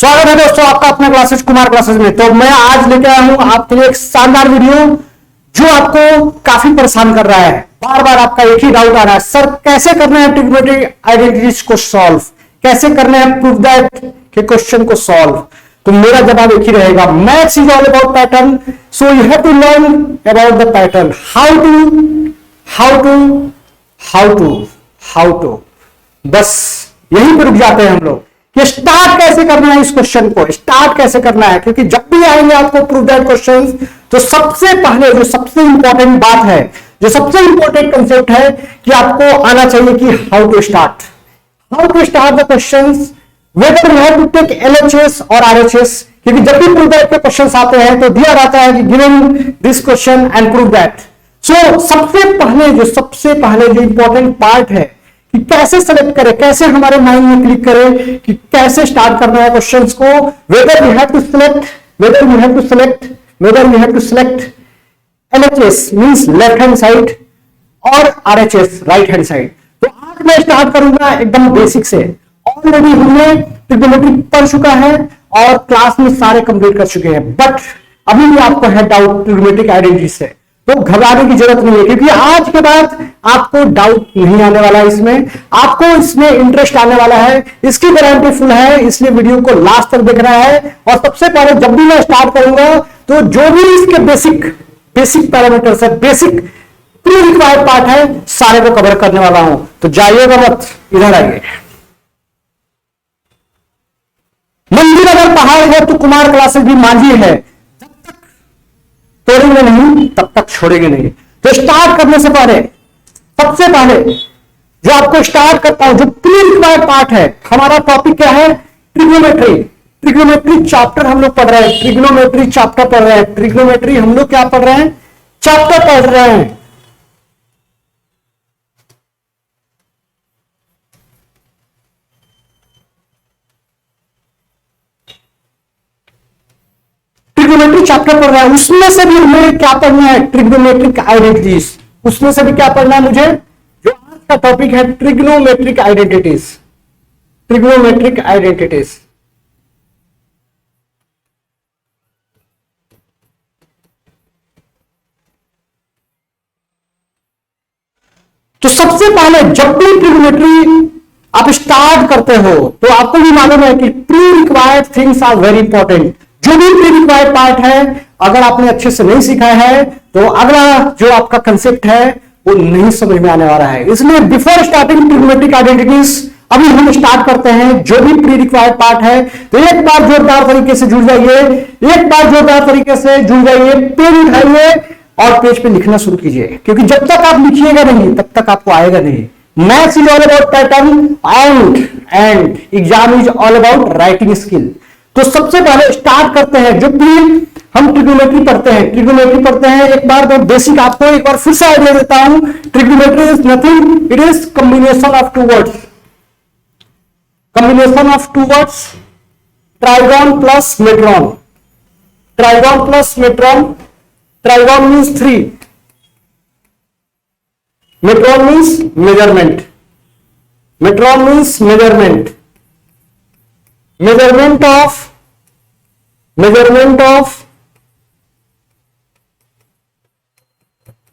स्वागत है दोस्तों आपका अपने क्लासेस कुमार क्लासेस में। तो मैं आज लेके आया हूं आपके लिए एक शानदार वीडियो जो आपको काफी परेशान कर रहा है। बार बार आपका एक ही डाउट आ रहा है, सर कैसे करना है ट्रिग्नोमेट्रिक आइडेंटिटीज को सॉल्व, कैसे करना है प्रूव दैट के क्वेश्चन को सॉल्व। तो मेरा जवाब एक ही रहेगा, maths is all about pattern, so you have to learn about the pattern, how to बस यहीं पर रुक जाते हैं हम लोग कि स्टार्ट कैसे करना है, इस क्वेश्चन को स्टार्ट कैसे करना है। क्योंकि जब भी आएंगे आपको प्रूव दैट क्वेश्चन, तो सबसे पहले जो सबसे इंपॉर्टेंट बात है, जो सबसे इंपॉर्टेंट कंसेप्ट है कि आपको आना चाहिए कि how to start the questions, whether we have to take LHS और आरएचएस। क्योंकि जब भी प्रूव दैट के क्वेश्चन आते हैं तो दिया रहता है कि given this question and prove that. So सबसे पहले जो इंपॉर्टेंट पार्ट है कि कैसे सेलेक्ट करें, कैसे हमारे माइंड में क्लिक करें कि कैसे स्टार्ट करना है क्वेश्चंस को। Whether we have to select LHS means left hand side और आरएचएस राइट हैंड साइड। तो आज मैं स्टार्ट करूंगा एकदम बेसिक से। ऑलरेडी हमने ट्रिग्नोमेट्री पढ़ चुका है और क्लास में सारे कंप्लीट कर चुके हैं, बट अभी भी आपको है डाउट ट्रिग्नोमेट्रिक आइडेंटिटी से, तो घबराने की जरूरत नहीं है। क्योंकि आज के बाद आपको डाउट नहीं आने वाला है, इसमें आपको इसमें इंटरेस्ट आने वाला है, इसकी गारंटी फुल है। इसलिए वीडियो को लास्ट तक देखना है। और सबसे पहले जब भी मैं स्टार्ट करूंगा तो जो भी इसके बेसिक पैरामीटर्स है, बेसिक प्री रिक्वायर्ड पार्ट है, सारे को कवर करने वाला हूं। तो जाइएगा मत, इधर आइए। मंदिर अगर पहाड़ है तो कुमार क्लासेस भी मांझी है, तोड़ेंगे नहीं तब तक छोड़ेंगे नहीं। तो स्टार्ट करने से पहले सबसे पहले जो आपको स्टार्ट करता हूं, जो प्री रिक्वायर्ड पार्ट है, हमारा टॉपिक क्या है? ट्रिग्नोमेट्री चैप्टर हम लोग पढ़ रहे हैं। ट्रिग्नोमेट्री चैप्टर पढ़ रहे हैं। ट्रिग्नोमेट्री हम लोग क्या पढ़ रहे हैं? चैप्टर पढ़ रहे हैं। ट्रिग्नोमेट्री चैप्टर पढ़ रहा है, उसमें से भी हमें क्या पढ़ना है? Trigonometric identities. उसमें से भी क्या पढ़ना है मुझे? जो आज का टॉपिक है ट्रिग्नोमेट्रिक आइडेंटिटीज। तो सबसे पहले जब भी ट्रिग्नोमेट्री आप स्टार्ट करते हो तो आपको भी मालूम है कि pre required things are very important. जो भी प्री रिक्वायर्ड पार्ट है, अगर आपने अच्छे से नहीं सीखा है तो अगला जो आपका कंसेप्ट है वो नहीं समझ में आने वाला है। इसलिए बिफोर स्टार्टिंग ट्रिग्नोमेट्रिक आइडेंटिटीज, अभी हम स्टार्ट करते हैं जो भी प्री रिक्वायर्ड पार्ट है। तो एक बार जोरदार तरीके से जुड़ जाइए, पेन उठाइए और पेज पे लिखना शुरू कीजिए। क्योंकि जब तक आप लिखिएगा नहीं तब तक आपको आएगा नहीं। Maths is all about pattern and exam is all about writing skill. तो सबसे पहले स्टार्ट करते हैं, जो भी हम ट्रिग्नोमेट्री पढ़ते हैं एक बार तो बेसिक आपको एक बार फिर से आइडिया देता हूं। Trigonometry is nothing, it is combination of two words, trigon plus metron. Trigon means 3, metron means measurement. measurement of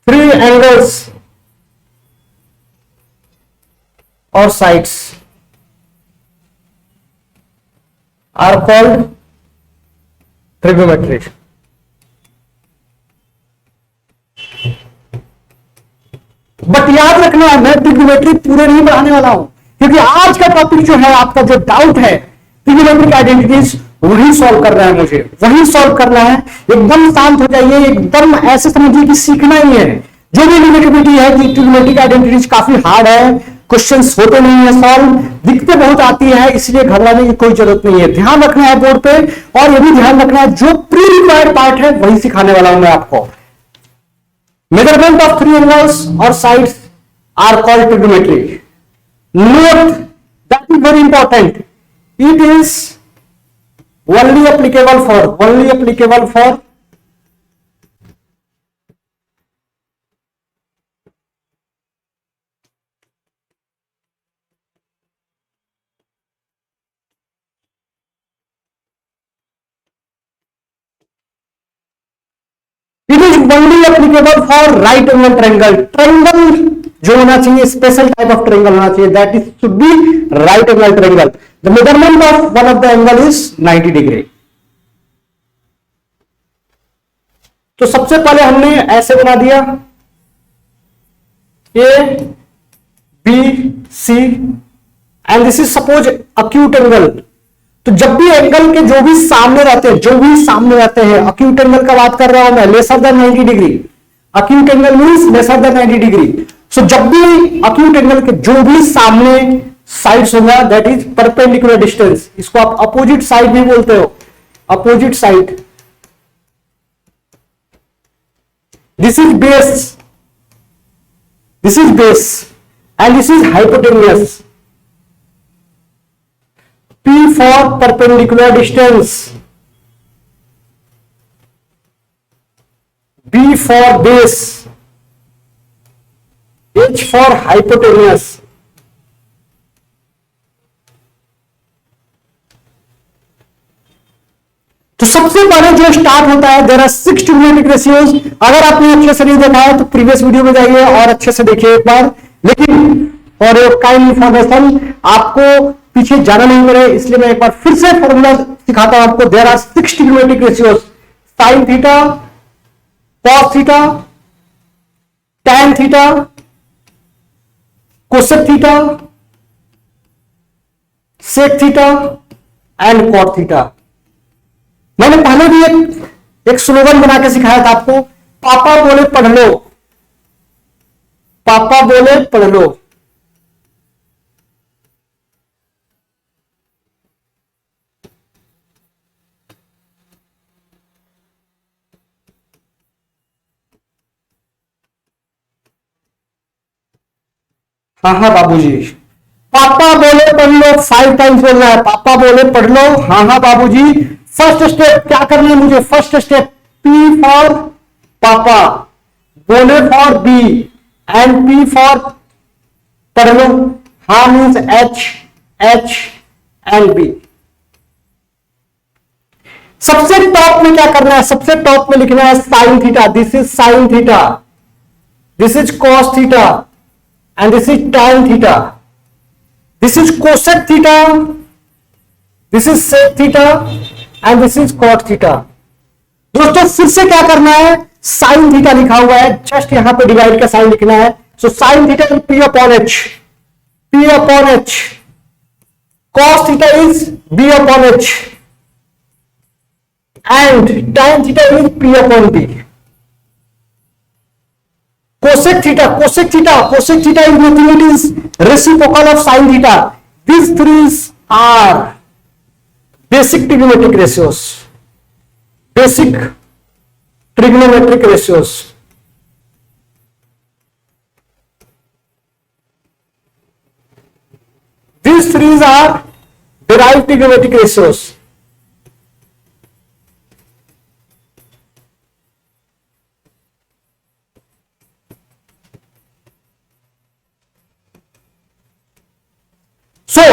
3 angles or sides are called trigonometry. But याद रखना, मैं ट्रिग्नोमेट्री पूरे नहीं पढ़ाने वाला हूं, क्योंकि आज का टॉपिक जो है, आपका जो डाउट है ट्रिग्नोमेट्रिक आइडेंटिटीज, वही सॉल्व करना है मुझे, एकदम शांत हो जाइए, एकदम ऐसे समझिए कि सीखना ही है। जो भी नेगेटिविटी है कि ट्रिग्नोमेट्रिक आइडेंटिटीज काफी हार्ड है, क्वेश्चंस होते नहीं है सॉल्व, दिक्कतें बहुत आती है, इसलिए घबराने की कोई जरूरत नहीं है। ध्यान रखना है बोर्ड पे, और ये भी ध्यान रखना है जो प्री रिक्वायर्ड पार्ट है वही सिखाने वाला हूं मैं आपको। Measurement of 3 angles or sides are called trigonometry. Note that is very important. It is only applicable for only applicable for right angle triangle. Triangle जो होना चाहिए, स्पेशल टाइप ऑफ ट्रायंगल होना चाहिए, that is should be right angle triangle. The measurement of one of the angle is 90 degree. तो सबसे पहले हमने ऐसे बना दिया, A B C and this is suppose acute angle. तो जब भी एंगल के जो भी सामने रहते हैं, अक्यूट एंगल का बात कर रहा हूं मैं, lesser than 90 degree. Acute angle means lesser than 90 degree. So जब भी अक्यूट एंगल के जो भी सामने साइड्स होगा, दैट इज परपेंडिकुलर डिस्टेंस। इसको आप अपोजिट साइड भी बोलते हो, opposite side. This is base, and this is hypotenuse. P for perpendicular distance, B for base, H for hypotenuse. तो सबसे पहले जो स्टार्ट होता है, देयर आर 6 ट्रिग्नोमेट्रिक रेशियोज। अगर आपने अच्छे से नहीं देखा है तो प्रीवियस वीडियो में जाइए और अच्छे से देखिए एक बार। लेकिन फॉर योर काइंड इंफॉर्मेशन, आपको पीछे जाना नहीं पड़े, इसलिए मैं एक बार फिर से फॉर्मूला सिखाता हूं आपको। There are 6 trigonometric ratios, sine theta, cos theta, tan theta, cosec theta, sec theta and cot theta. मैंने पहले भी एक स्लोगन बना के सिखाया था आपको, पापा बोले पढ़ लो, पापा बोले पढ़ लो। हाँ हाँ बाबूजी, पापा बोले पढ़ लो, 5 टाइम्स बोलना है, पापा बोले पढ़ लो। हाँ हाँ बाबूजी। फर्स्ट स्टेप क्या करना है मुझे? फर्स्ट स्टेप पी फॉर पापा, बोले for B and P for पढ़ लो। हाँ मीन्स एच एंड बी। सबसे टॉप में क्या करना है? सबसे टॉप में लिखना है sine theta. This is sine theta, this is cos theta and this is tan theta, this is cosec theta, this is sec theta and this is cot theta. दोस्तों फिर से क्या करना है? साइन थीटा लिखा हुआ है, जस्ट यहां पे डिवाइड का साइन लिखना है। So sine theta is P upon H, P upon H. Cos theta is B upon H and tan theta is P upon B. Cosec theta is nothing, it is reciprocal of sin theta. These three are basic trigonometric ratios. These three are derived trigonometric ratios. So,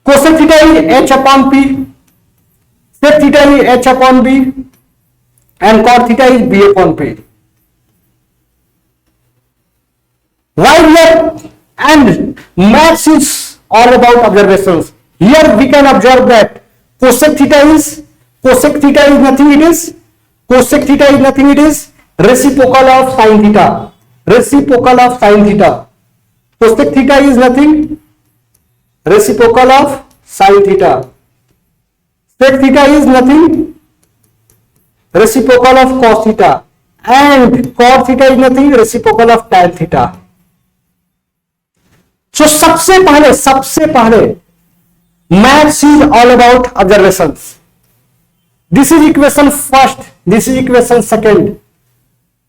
cosec theta is h upon p, sec theta is h upon b, and cot theta is b upon p. Why here? And maths is all about observations. Here we can observe that cosec theta is nothing. It is cosec theta is nothing. It is reciprocal of sin theta. Reciprocal of sin theta. Cosec theta is nothing. Reciprocal of sin theta. Sec theta is nothing. Reciprocal of cos theta. And cot theta is nothing. Reciprocal of tan theta. So सबसे पहले maths is all about observations. This is equation first. This is equation second.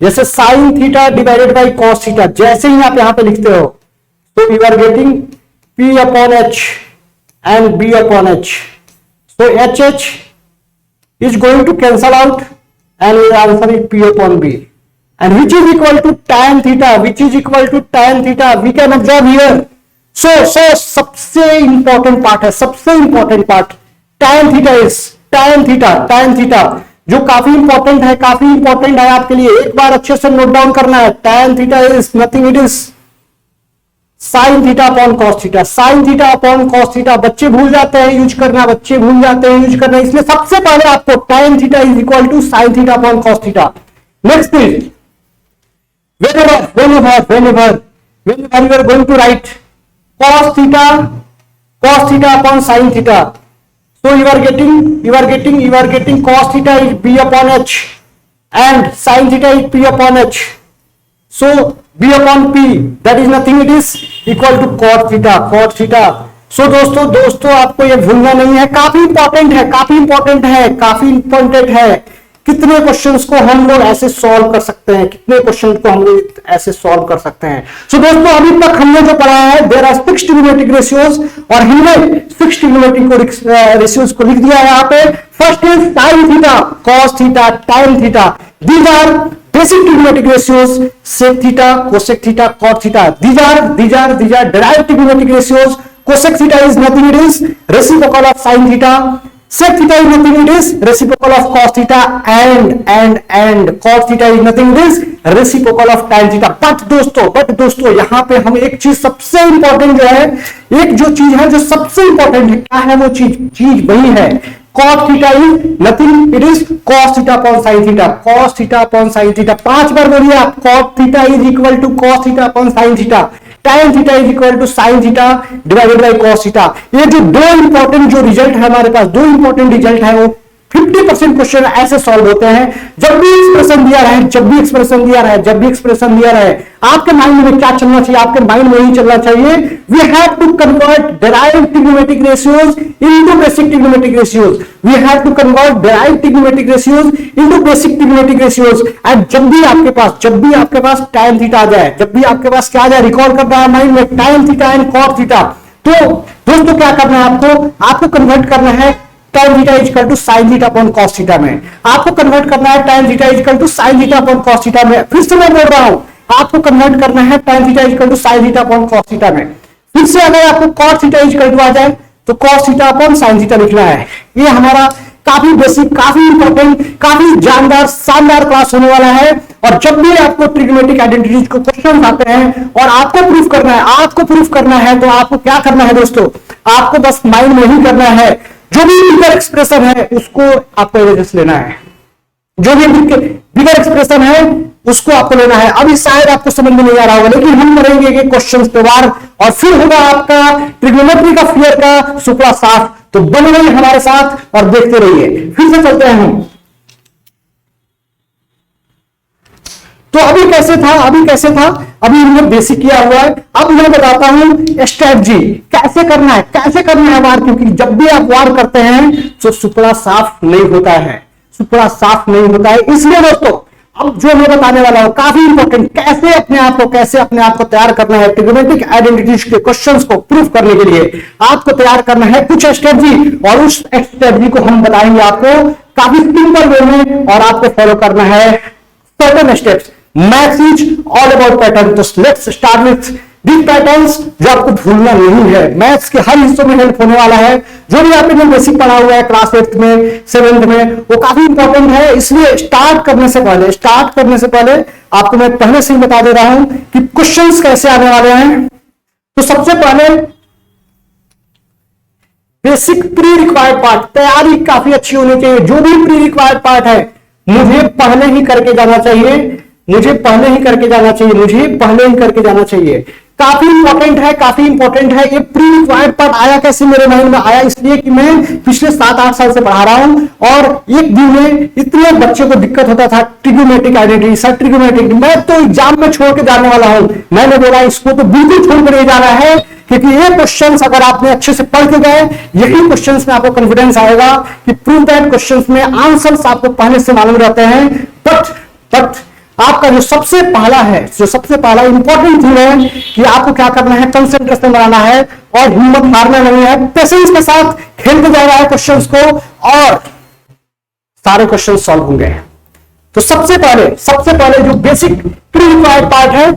जैसे sine theta divided by cos theta, जैसे ही आप यहां पे लिखते हो तो you are getting P upon H and B upon H. So HH is going to cancel out and your answer is P upon B. And which is equal to tan theta, we can observe here. So सबसे important part है, tan theta is tan theta जो काफी important है, काफी important है आपके लिए, एक बार अच्छे से नोट डाउन करना है। tan theta is nothing, it is sin theta upon cos theta, sin theta upon cos theta. बच्चे भूल जाते हैं यूज करना, बच्चे भूल जाते हैं यूज करना, इसलिए सबसे पहले आपको tan theta is equal to sin theta upon cos theta. Next is whenever you are going to write cos theta upon sin theta, so you are getting cos theta is b upon h and sin theta is p upon h, so b upon p, that is nothing, it is equal to cot theta। so दोस्तों आपको ये भूलना नहीं है, काफी important है। कितने questions को हम लोग ऐसे सॉल्व कर सकते हैं, सो दोस्तों अभी तक हमने जो पढ़ा है, देयर आर 6 ट्रिग्नोमेट्रिक रेशियोज और हमने 6 ट्रिग्नोमेट्रिक रेशियोज को लिख दिया है यहाँ पे। First is sin theta, cos theta, tan theta, these are basic trigonometric ratios, sec theta, cosec theta, cot theta, these are derived trigonometric ratios। cosec theta is nothing, it is reciprocal of sin theta, sec theta is nothing, it is reciprocal of cos theta, and cot theta is nothing, it is reciprocal of tan theta। But दोस्तों यहाँ पे हम एक चीज सबसे important जो है, एक जो चीज है जो सबसे इंपॉर्टेंट है, क्या है वो चीज वही है, cot theta is nothing, it is cos theta upon sin theta, cos theta upon sin theta। 5 बार बोलिए आप, cot theta is equal to cos theta upon sin theta, tan theta is equal to sin theta divided by cos theta। ये जो दो important जो result है हमारे पास, 2 important result है, वो 50% क्वेश्चन ऐसे सॉल्व होते हैं जब भी एक्सप्रेशन दिया रहे, आपके माइंड में क्या चलना चाहिए, आपके माइंड में यही चलना चाहिए, we have to convert derived trigonometric ratios into basic trigonometric ratios, into basic trigonometric ratios. And जब भी आपके पास tan थीटा आ जाए, जब भी आपके पास क्या आ जाए, रिकॉल करना है माइंड में tan theta and cot theta, तो दोस्तों क्या करना है आपको कन्वर्ट करना है tan theta is equal to sin theta upon cos theta में, आपको कन्वर्ट करना है tan theta is equal to sin theta upon cos theta में। फिर से मैं बोल रहा हूं, आपको कन्वर्ट करना है tan theta is equal to sin theta upon cos theta में। फिर से अगर आपको cot theta is equal to आ जाए तो cos theta upon sin theta लिखना है। ये हमारा काफी बेसिक, काफी इंपॉर्टेंट, काफी जानदार, शानदार क्लास होने वाला है। और जब भी आपको ट्रिग्नोमेट्रिक आइडेंटिटीज को क्वेश्चन आते हैं और आपको प्रूफ करना है, तो आपको क्या करना है दोस्तों, आपको बस माइंड में ही करना है, जो भी बिगर एक्सप्रेशन है उसको आपको एवरेज लेना है, जो भी बिगर एक्सप्रेशन है उसको आपको लेना है। अभी शायद आपको समझ में नहीं आ रहा होगा, लेकिन हम करेंगे कि क्वेश्चन पे वार, और फिर होगा आपका ट्रिग्नोमेट्री का फियर का सुपड़ा साफ। तो बने रहिए हमारे साथ और देखते रहिए। फिर से चलते हैं हम। तो अभी कैसे था, अभी हमने बेसिक किया हुआ है। अब मैं बताता हूं स्ट्रेटजी कैसे करना है वार, क्योंकि जब भी आप वार करते हैं तो सुपड़ा साफ नहीं होता है, इसलिए दोस्तों अब जो मैं बताने वाला हूं काफी इंपॉर्टेंट, कैसे अपने आप को तैयार करना है ट्रिग्नोमेट्रिक आइडेंटिटीज के क्वेश्चंस को प्रूफ करने के लिए आपको तैयार करना है कुछ स्ट्रेटजी, और उस स्ट्रेटजी को हम बताएंगे आपको काफी सिंपल वे में, और आपको फॉलो करना है certain steps. Maths is all about pattern, तो let's start with these patterns जो आपको भूलना नहीं है, मैथ्स के हर हिस्सों में हेल्प होने वाला है। जो भी आपने बेसिक पढ़ा हुआ है क्लास 8th में, 7th में, वो काफी इंपॉर्टेंट है। इसलिए स्टार्ट करने से पहले आपको मैं पहले से ही बता दे रहा हूं कि क्वेश्चंस कैसे आने वाले हैं। तो सबसे पहले बेसिक प्री रिक्वायर्ड पार्ट, तैयारी काफी अच्छी होनी चाहिए। जो भी प्री रिक्वायर्ड पार्ट है मुझे पहले ही करके जाना चाहिए, काफी इंपॉर्टेंट है। ये प्री रिक्वायर्ड पार्ट आया कैसे मेरे माइंड में आया, इसलिए कि मैं पिछले 7-8 साल से पढ़ा रहा हूं, और एक दिन में इतने बच्चों को दिक्कत होता था ट्रिग्नोमेट्रिक आइडेंटिटी, सर ट्रिग्नोमेट्रिक, मैं तो एग्जाम में छोड़ के जाने वाला हूं। मैंने बोला इसको तो बिल्कुल छोड़ कर नहीं जाना है, क्योंकि ये क्वेश्चंस अगर आपने अच्छे से पढ़ के गए, यही क्वेश्चंस में आपको कॉन्फिडेंस आएगा कि प्रूव दैट क्वेश्चंस में आंसर्स आपको पहले से मालूम रहते हैं। बट आपका जो सबसे पहला इंपॉर्टेंट थिंग है कि आपको क्या करना है, कंसंट्रेशन बनाना है और हिम्मत हारना नहीं है, पेशेंस के साथ खेलते जाना है क्वेश्चंस को, और सारे क्वेश्चन सॉल्व होंगे। तो सबसे पहले जो बेसिक प्री रिक्वायर्ड पार्ट है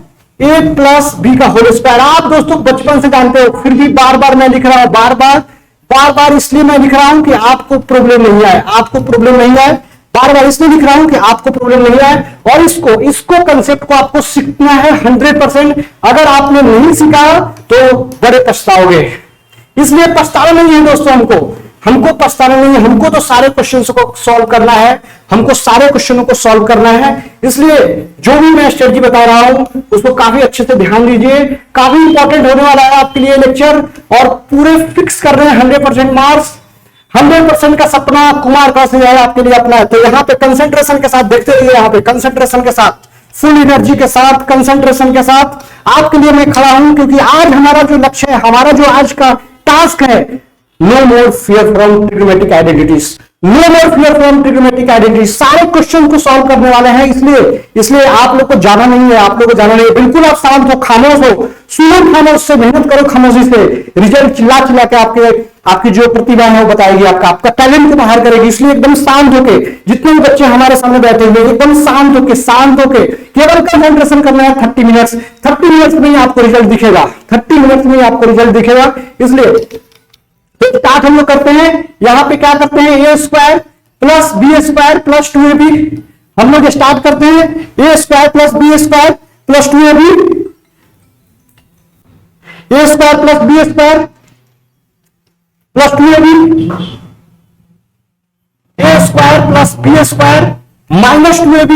a+b का होल स्क्वायर, आप दोस्तों बचपन से जानते हो, फिर भी बार बार मैं लिख रहा हूं, बार बार बार बार इसलिए मैं लिख रहा हूं कि आपको प्रॉब्लम नहीं आए, आपको प्रॉब्लम नहीं आए, बार बार इसलिए लिख रहा हूं कि आपको प्रॉब्लम नहीं आए। और इसको कंसेप्ट को आपको सीखना है 100%। अगर आपने नहीं सीखा तो बड़े पछताओगे। इसलिए पछताना नहीं है दोस्तों, हमको पछताना नहीं है, हमको तो सारे क्वेश्चंस को सॉल्व करना है, हमको सारे क्वेश्चनों को सॉल्व करना है। इसलिए जो भी मैं स्ट्रेटजी बता रहा हूं उसको काफी अच्छे से ध्यान दीजिए, काफी इंपॉर्टेंट होने वाला है आपके लिए लेक्चर, और पूरे फिक्स कर रहे हैं 100% मार्क्स। 100% का सपना कुमार का से है आपके लिए अपना है। तो यहाँ पे कंसेंट्रेशन के साथ देखते रहिए, यहाँ पे कंसेंट्रेशन के साथ, फुल एनर्जी के साथ, कंसेंट्रेशन के साथ आपके लिए मैं खड़ा हूं, क्योंकि आज हमारा जो लक्ष्य है, हमारा जो आज का टास्क है, no more fear from trigonometric identities, no more fear from trigonometric identities. सारे क्वेश्चन को सॉल्व करने वाले हैं। इसलिए आप लोग को जाना नहीं है, आप लोग को जाना नहीं है। बिल्कुल आप शांत हो, खामोश हो, सुनो, खामोश से मेहनत करो, खामोशी से। रिजल्ट चिल्ला चिल्ला के आपकी जो प्रतिभा है वो बताएगी, आपका टैलेंट को बाहर करेगी। इसलिए एकदम शांत होके, जितने भी बच्चे हमारे सामने बैठे हुए एकदम शांत होके केवल कंसंट्रेशन करना है। 30 मिनट्स में ही आपको रिजल्ट दिखेगा, 30 मिनट्स में ही आपको रिजल्ट दिखेगा। इसलिए तो स्टार्ट हम लोग करते हैं। यहां पे क्या करते हैं, a square plus b square plus 2ab हम लोग स्टार्ट करते हैं। A square plus b square plus 2ab, a square plus b square plus 2ab, a square plus b square minus 2ab,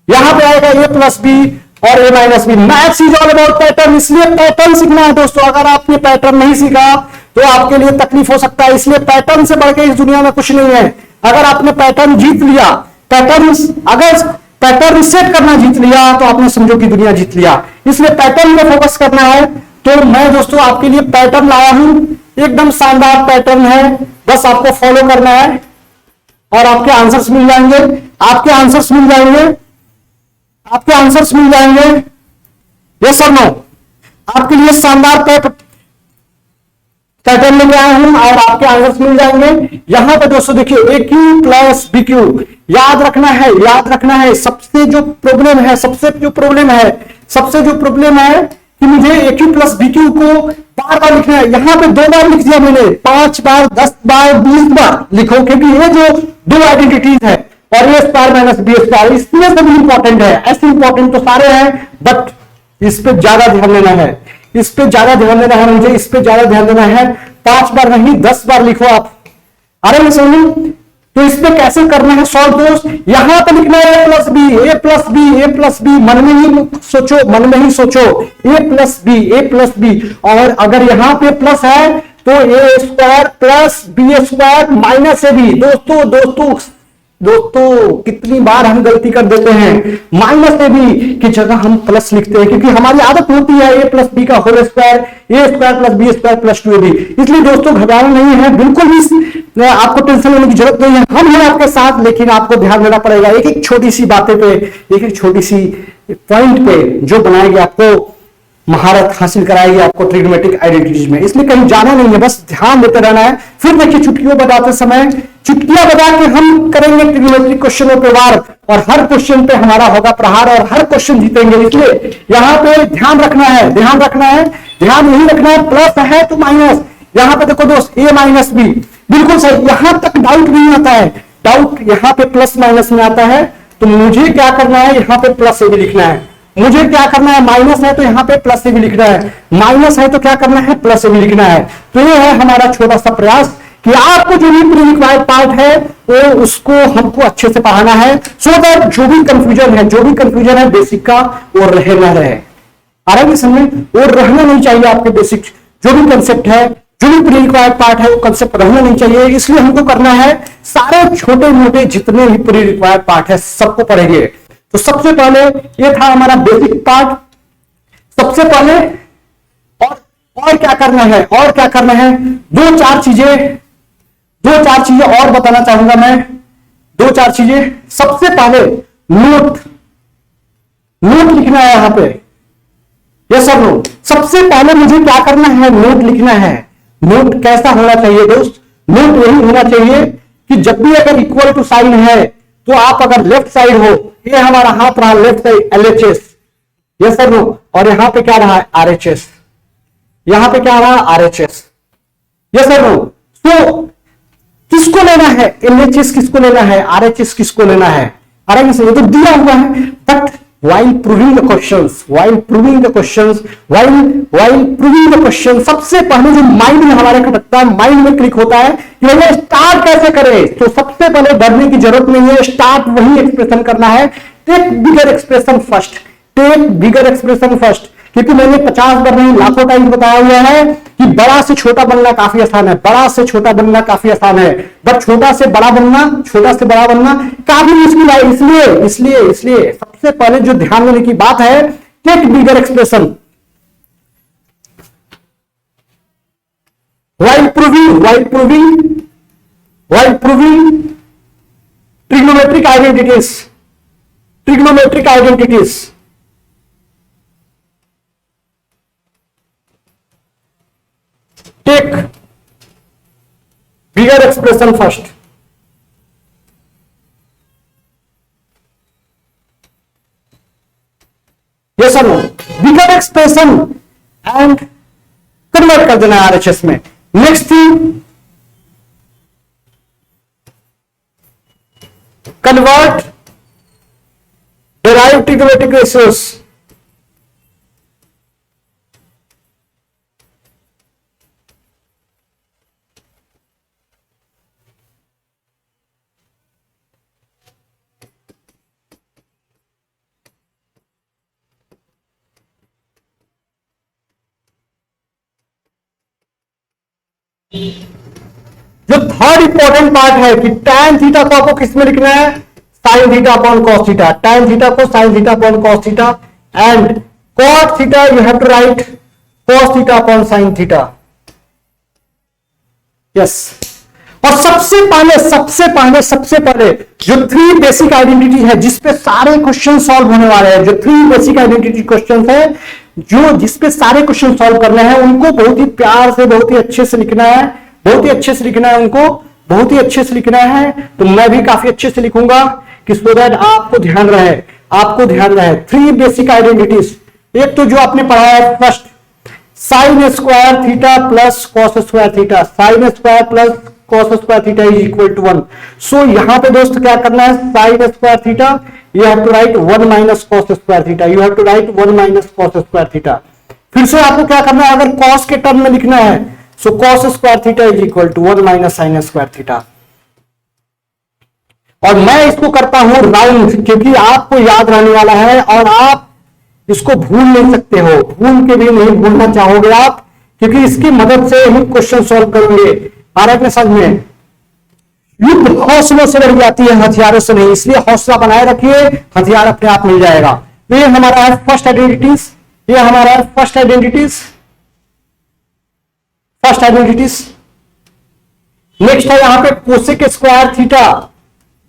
यहां पे आएगा ए प्लस बी और a minus b. Maths is all about pattern, इसलिए pattern सीखना है दोस्तों। अगर आपने पैटर्न नहीं सीखा तो आपके लिए तकलीफ हो सकता है। इसलिए पैटर्न से बढ़कर इस दुनिया में कुछ नहीं है। अगर आपने पैटर्न जीत लिया, अगर पैटर्न सेट करना जीत लिया तो आपने समझो कि दुनिया जीत लिया। इसलिए पैटर्न में फोकस करना है। तो मैं दोस्तों आपके लिए पैटर्न लाया हूं, एकदम शानदार पैटर्न है, बस आपको फॉलो करना है और आपके आंसर्स मिल जाएंगे, आपके आंसर्स मिल जाएंगे, आपके आंसर्स मिल जाएंगे। यस और नो, आपके लिए शानदार पैटर्न लेके आया हूं और आपके आंसर्स मिल जाएंगे। यहां पर दोस्तों देखिए, ए क्यू प्लस बी क्यू, याद रखना है। सबसे जो प्रॉब्लम है कि मुझे ए क्यू प्लस बी क्यू को बार बार लिखना है। यहां पे 2 बार लिख दिया मैंने, 5 बार, 10 बार, 20 बार लिखो, क्योंकि ये जो 2 आइडेंटिटीज है और ए स्क्वायर माइनस बी स्क्वायर, इसमें से भी इंपॉर्टेंट है। ऐसे इंपॉर्टेंट तो सारे हैं, बट इस पे ज्यादा ध्यान देना है, मुझे इस पे ज्यादा ध्यान देना है। 5 बार नहीं, 10 बार लिखो आप। अरे मैं समझू, तो इस पे कैसे करना है सॉल्व दोस्त। यहां पे लिखना है ए प्लस बी, मन में ही सोचो, ए प्लस बी। और अगर यहां पे प्लस है तो a square plus b square minus a b. दोस्तों कितनी बार हम गलती कर देते हैं, माइनस ए बी की जगह हम प्लस लिखते हैं, क्योंकि हमारी आदत होती है ए प्लस बी का whole square, a square plus b square plus 2ab। इसलिए दोस्तों घबराना नहीं है, बिल्कुल भी आपको टेंशन लेने की जरूरत नहीं है। हम हैं आपके साथ, लेकिन आपको ध्यान देना पड़ेगा एक एक छोटी सी बातें पे, एक एक छोटी सी पॉइंट पे, जो बनाएगी आपको महारत हासिल कराएगी आपको ट्रिग्नोमेट्रिक आइडेंटिटीज में। इसलिए कहीं जाना नहीं है, बस ध्यान देते रहना है। फिर देखिए चुटकियों बताते समय, चुटकियां बता के हम करेंगे ट्रिग्नोमेट्रिक क्वेश्चनों पे वार, और हर क्वेश्चन पे हमारा होगा प्रहार और हर क्वेश्चन जीतेंगे। इसलिए यहां पे ध्यान रखना है, ध्यान यही रखना है, प्लस है तो माइनस। यहां पे देखो दोस्त, ए माइनस बी, बिल्कुल सही। यहां तक डाउट नहीं आता है, डाउट यहां पे प्लस माइनस में आता है। तो मुझे क्या करना है, यहां पे प्लस से भी लिखना है। मुझे क्या करना है, माइनस है तो यहां पे प्लस से भी लिखना है, माइनस है तो क्या करना है, प्लस से भी लिखना है। तो ये है हमारा छोटा सा प्रयास कि आपको जो भी प्री रिक्वायर्ड पार्ट है वो उसको हमको अच्छे से पढ़ाना है, सो दैट जो भी कंफ्यूजन है बेसिक का वो रहे ना रहे। आ रहा है समझ, वो रहना नहीं चाहिए आपके बेसिक जो भी कंसेप्ट है, जो भी प्री रिक्वायर्ड पार्ट है वो कंसेप्ट रहना नहीं चाहिए। इसलिए हमको करना है सारे छोटे मोटे जितने भी प्री रिक्वायर्ड पार्ट है सबको पढ़ेंगे। तो सबसे पहले ये था हमारा बेसिक पार्ट। सबसे पहले और क्या करना है, दो चार चीजें और बताना चाहूंगा मैं, 2-4 चीजें। सबसे पहले नोट लिखना है यहां पे, ये सब नोट। सबसे पहले मुझे क्या करना है, नोट लिखना है। नोट कैसा होना चाहिए दोस्त, नोट यही होना चाहिए कि जब भी अगर इक्वल टू साइन है तो आप अगर लेफ्ट साइड हो, ये हमारा हाथ रहा लेफ्ट साइड LHS, ये सर नो, और यहां पे क्या रहा RHS, यहां पे क्या रहा RHS। यस और नो? तो किसको लेना है, एलएचएस किसको लेना है, आरएचएस किसको लेना है, आरएचएस ये तो दिया हुआ है। But while proving the questions, सबसे पहले जो माइंड में हमारे खटकता है, माइंड में क्लिक होता है कि भैया स्टार्ट कैसे करें। तो सबसे पहले डरने की जरूरत नहीं है, स्टार्ट वही एक्सप्रेशन करना है। टेक बिगर एक्सप्रेशन फर्स्ट, टेक बिगर एक्सप्रेशन फर्स्ट, क्योंकि मैंने 50 बार नहीं लाखों टाइम बताया हुआ है कि बड़ा से छोटा बनना काफी आसान है, बड़ा से छोटा बनना काफी आसान है, बट छोटा से बड़ा बनना, छोटा से बड़ा बनना काफी मुश्किल है। इसलिए सबसे पहले जो ध्यान देने की बात है, take bigger expression while proving trigonometric identities, take bigger expression first. Yes or no? Bigger expression and convert कर देना है आरएचएस में। Next thing, convert derive trigonometric ratios. जो थर्ड इंपॉर्टेंट पार्ट है कि tan थीटा को आपको किस में लिखना है, sin theta upon cos theta, tan theta को sin theta upon cos theta, and cot theta you have to write cos theta upon sin theta. Yes, और सबसे पहले जो 3 बेसिक आइडेंटिटी है जिसपे सारे क्वेश्चन सॉल्व होने वाले हैं, जो 3 बेसिक आइडेंटिटी क्वेश्चन है जो जिसपे सारे क्वेश्चन सॉल्व करने हैं, उनको बहुत ही प्यार से, बहुत ही अच्छे से लिखना है, उनको बहुत ही अच्छे से लिखना है। तो मैं भी काफी अच्छे से लिखूंगा कि सो दैट आपको ध्यान रहे। 3 बेसिक आइडेंटिटीज, एक तो जो आपने पढ़ा है first, sine square theta plus cos square theta, sine square plus cos square theta is equal to 1। So यहां पे दोस्त क्या करना है, sine square theta you have to write 1 minus cos square theta, फिर से आपको क्या करना है, अगर cos के टर्म में लिखना है so cos square theta is equal to 1 minus sine square theta. और मैं इसको करता हूं राउंड क्योंकि आपको याद रहने वाला है और आप इसको भूल नहीं सकते हो, भूल के भी नहीं भूलना चाहोगे आप, क्योंकि इसकी मदद से ही क्वेश्चन सॉल्व करेंगे। आ रहा है समझ में? युद्ध हौसलों से लड़ जाती है, हथियारों से नहीं, इसलिए हौसला बनाए रखिए, हथियार अपने आप मिल जाएगा। तो ये हमारा है फर्स्ट आइडेंटिटीज। नेक्स्ट है यहां पे cosec square theta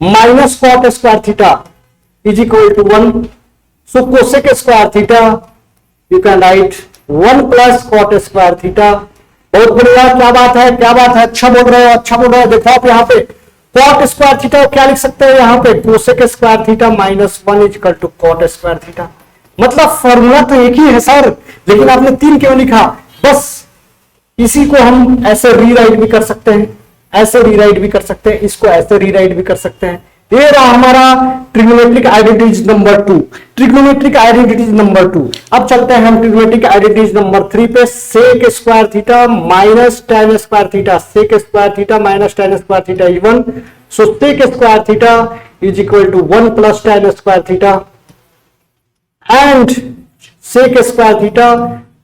minus cot square theta is equal to 1। So cosec square theta you can write 1 plus cot square theta. बहुत बढ़िया, क्या बात है, अच्छा बोल रहे हो। देखो आप यहाँ पे कॉट स्क्वायर थीटा क्या लिख सकते हैं, यहाँ पे cosec square theta minus 1 is equal to cot square theta. मतलब फॉर्मूला तो एक ही है सर, लेकिन आपने 3 क्यों लिखा? बस इसी को हम ऐसे रीराइट भी कर सकते हैं, इसको ऐसे रीराइट भी कर सकते हैं। ये रहा हमारा ट्रिग्नोमेट्रिक आइडेंटिटीज नंबर 2। अब चलते हैं हम ट्रिग्नोमेट्रिक आइडेंटिटीज नंबर 3 पे। Sec square theta minus tan square theta, sec square theta minus tan square theta is 1। So sec square theta is equal to 1 plus tan square theta and sec square theta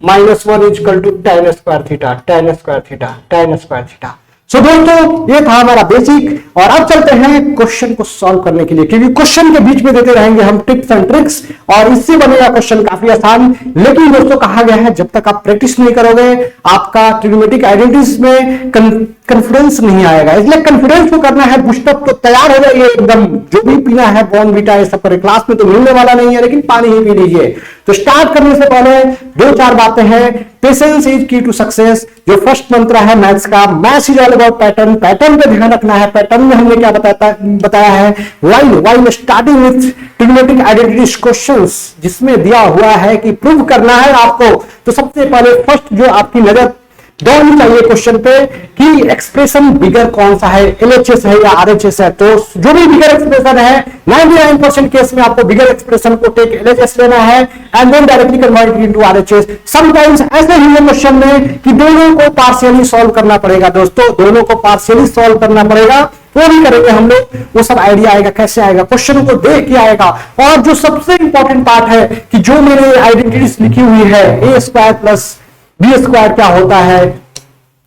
minus 1 is equal to tan square theta. So दोस्तों ये था हमारा basic, और अब चलते हैं question को solve करने के लिए, क्योंकि क्वेश्चन के बीच में देते रहेंगे हम टिप्स एंड ट्रिक्स और इससे बनेगा क्वेश्चन काफी आसान। लेकिन दोस्तों कहा गया है जब तक आप प्रैक्टिस नहीं करोगे आपका ट्रिग्नोमेट्रिक आइडेंटिटीज में कॉन्फिडेंस नहीं आएगा। इसलिए कॉन्फिडेंस को करना है बूस्टअप, तो तैयार हो जाइए एकदम। जो भी पीना है बॉर्नवीटा ये सब करें, क्लास में तो मिलने वाला नहीं है लेकिन पानी ही पी लीजिए। तो स्टार्ट करने से पहले 2-4 बातें हैं। पेशेंस इज की टू सक्सेस, जो फर्स्ट मंत्र है मैथ्स का, maths is all about pattern पे ध्यान रखना है। पैटर्न में हमने क्या बताया है, while starting with trigonometric identities questions, जिसमें दिया हुआ है कि प्रूव करना है आपको। तो सबसे पहले फर्स्ट जो आपकी नजर दोनों चाहिए क्वेश्चन पे कि एक्सप्रेशन बिगर कौन सा है, एलएचएस है या आरएचएस है। तो जो भी बिगर एक्सप्रेशन है 99% केस में आपको बिगर एक्सप्रेशन को टेक एलएचएस लेना है and then directly convert into RHS. Sometimes ऐसे ही है क्वेश्चन में कि दोनों को पार्शियली सॉल्व करना पड़ेगा दोस्तों, दोनों को पार्शियली सॉल्व करना पड़ेगा। वो भी करेंगे हम लोग, वो सब आइडिया आएगा कैसे आएगा, क्वेश्चन को देख के आएगा। और जो सबसे इंपॉर्टेंट पार्ट है कि जो मैंने आइडेंटिटीज लिखी हुई है, ए स्क्वायर प्लस बी स्क्वायर क्या होता है,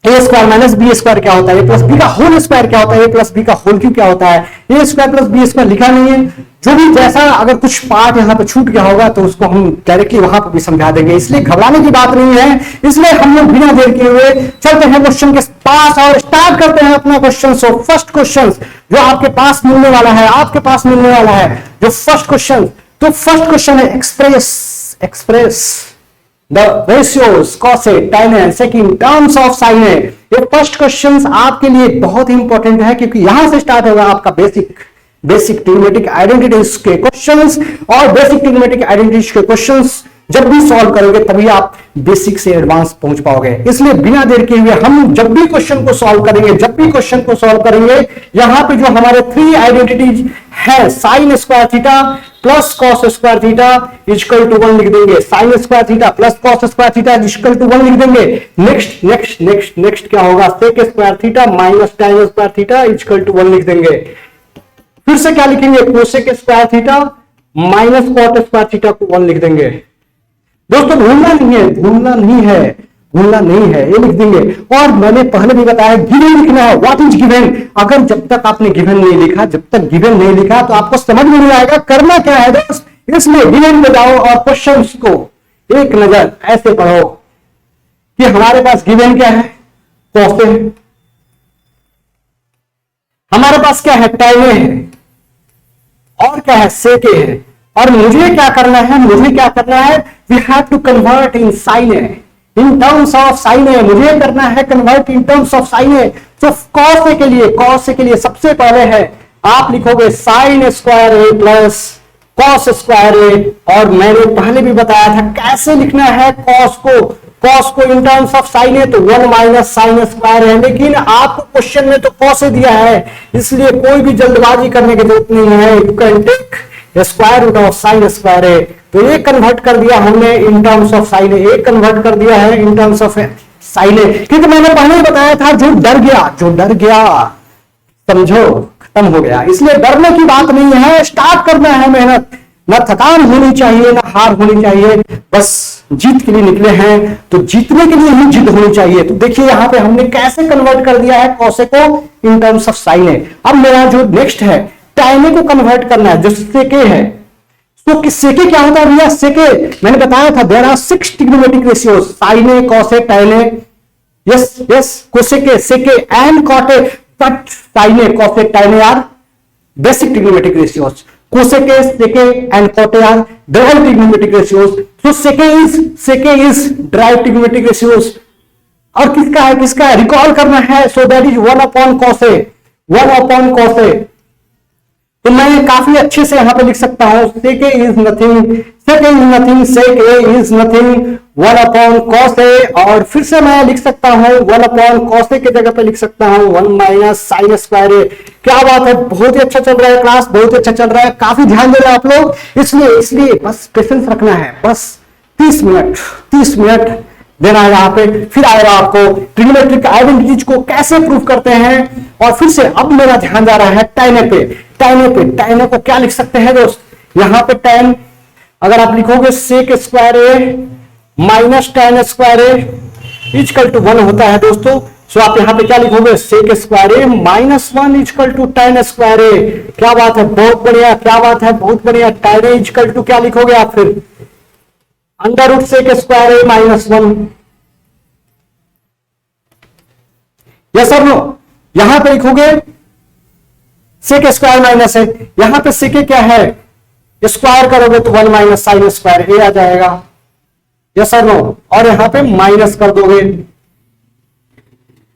ए स्क्वायर माइनस बी स्क्वायर क्या होता है, ए प्लस बी का होल स्क्वायर क्या होता है, ए प्लस बी का होल क्यूब क्या होता है, ए स्क्वायर प्लस बी स्क्वायर लिखा नहीं है। जो भी जैसा अगर कुछ पार्ट यहाँ पे छूट गया होगा तो उसको हम डायरेक्टली वहां पर भी समझा देंगे, इसलिए घबराने की बात नहीं है। इसलिए हम लोग बिना देर किए हुए चलते हैं क्वेश्चन के पास और स्टार्ट करते हैं अपना क्वेश्चन। सो फर्स्ट क्वेश्चन जो आपके पास मिलने वाला है, आपके पास मिलने वाला है जो फर्स्ट क्वेश्चन, तो फर्स्ट क्वेश्चन है express the ratios cosec tan and sec in terms of sin A। ये फर्स्ट क्वेश्चन आपके लिए बहुत ही इंपॉर्टेंट है क्योंकि यहां से स्टार्ट होगा आपका बेसिक ट्रिग्नोमेट्रिक आइडेंटिटीज के क्वेश्चंस। और बेसिक ट्रिग्नोमेट्रिक आइडेंटिटीज के क्वेश्चंस जब भी सॉल्व करोगे तभी आप बेसिक से एडवांस पहुंच पाओगे। इसलिए बिना देर किए हुए हम जब भी क्वेश्चन को सॉल्व करेंगे, यहां पे जो हमारे 3 आइडेंटिटीज है, sine square theta plus cos square theta equal to 1 लिख देंगे, sine square theta plus cos square theta equal to 1 लिख देंगे। नेक्स्ट क्या होगा, sec square theta minus tan square theta equal to 1 लिख देंगे। फिर से क्या लिखेंगे, cosec square theta minus cot square theta को 1 लिख देंगे। दोस्तों भूलना नहीं है, ये लिख देंगे। और मैंने पहले भी बताया गिवन लिखना है, व्हाट इज गिवन। अगर जब तक आपने गिवन नहीं लिखा तो आपको समझ में नहीं आएगा करना क्या है दोस्त। इसलिए गिवन में जाओ और क्वेश्चंस को एक नजर ऐसे पढ़ो कि हमारे पास गिवन क्या है, कॉस है, हमारे पास क्या है, tan है, और क्या है, सेक है। और मुझे क्या करना है, we have to convert in sine A, in terms of sine A. मुझे करना है convert in terms of sine A. तो कॉस ए के लिए सबसे पहले है आप लिखोगे साइन स्क्वायर ए प्लस कॉस स्क्वायर ए। और मैंने पहले भी बताया था कैसे लिखना है कॉस को इन टर्म्स ऑफ साइन ए, तो 1 माइनस साइन स्क्वायर है। लेकिन आपको क्वेश्चन में तो कॉस दिया है, इसलिए कोई भी जल्दबाजी करने की जरूरत नहीं है। You can take square root of sine square A. तो ये कन्वर्ट कर दिया हमने in terms of sine A, convert कर दिया है in terms of sine A. क्योंकि मैंने पहले ही बताया था जो डर गया समझो खत्म हो गया। इसलिए डरने की बात नहीं है, स्टार्ट करना है मेहनत। ना थकान होनी चाहिए, ना हार होनी चाहिए, बस जीत के लिए निकले हैं तो जीतने के लिए ही जिद होनी चाहिए। तो देखिए यहां पे हमने कैसे कन्वर्ट कर दिया है कॉसे को इन टर्म्स ऑफ साइन ए। अब मेरा जो नेक्स्ट है tan ए को कन्वर्ट करना है, जो सेके है। तो सेके क्या होता है भैया, सेके मैंने बताया था there are 6 trigonometric ratios, sine A, cos A, tan A, yes cosec, sec and cot A. But sine A, cos A, tan A are basic trigonometric ratios. Cosec, sec and cot are derived trigonometric ratios. So sec is derived trigonometric ratios. और किसका है recall करना है, so that is 1 upon cos A, 1 upon cos A। तो मैं काफी अच्छे से यहां पे लिख सकता हूं sec A is nothing, sec A is nothing 1 upon cos A। और फिर से मैं लिख सकता हूं 1 upon cos A के जगह पे लिख सकता हूं 1 माइनस साइन स्क्वायर ए। क्या बात है, बहुत ही अच्छा चल रहा है क्लास, बहुत ही अच्छा चल रहा है, काफी ध्यान दे रहे हैं आप लोग। इसलिए बस पेशेंस रखना है, बस 30 मिनट देना है यहाँ पे। फिर आएगा आपको ट्रिग्नोमेट्रिक आइडेंटिटीज को कैसे प्रूव करते हैं। और फिर से अब मेरा ध्यान जा रहा है tan ए पे। tan ए को क्या लिख सकते हैं दोस्त, यहाँ पे tan अगर आप लिखोगे sec square A minus tan square A equal to 1 होता है दोस्तों। सो आप यहाँ पे क्या लिखोगे, sec square A minus 1 equal to tan square A. क्या बात है, बहुत बढ़िया, क्या बात है, बहुत बढ़िया। tan ए इक्वल टू क्या लिखोगे आप फिर, under root sec square A minus 1। Yes और नो, यहां पे लिखोगे sec स्क्वायर माइनस है, यहां पे sec क्या है, स्क्वायर करोगे तो 1 माइनस साइन स्क्वायर ए आ जाएगा। यस और नो, और यहां पे माइनस कर दोगे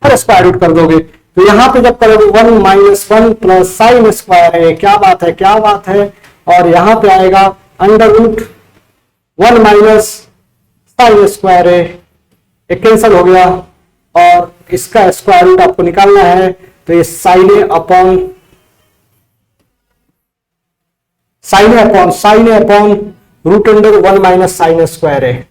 और स्क्वायर रूट कर दोगे। तो यहां पे जब करोगे 1 minus 1 plus sine square A, क्या बात है। और यहां पे आएगा under root 1 minus sine square A, cancel हो गया। और इसका स्क्वायर रूट आपको निकालना है, तो ये sine A upon root under 1 minus sine square है।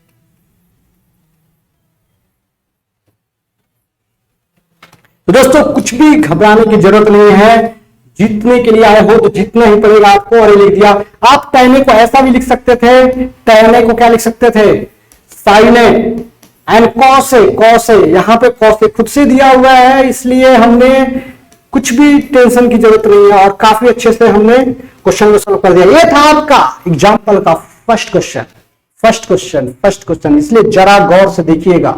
तो दोस्तों कुछ भी घबराने की जरूरत नहीं है, जीतने के लिए आए हो तो जीतना ही पड़ेगा आपको। और ये लिख दिया। आप tan को ऐसा भी लिख सकते थे, tan को क्या लिख सकते थे, sin एंड cos ए, यहां पे cos ए खुद से दिया हुआ है, इसलिए हमने कुछ भी टेंशन की जरूरत नहीं है और काफी अच्छे से हमने क्वेश्चन को सॉल्व कर दिया। ये था आपका एग्जाम्पल का फर्स्ट क्वेश्चन। इसलिए जरा गौर से देखिएगा,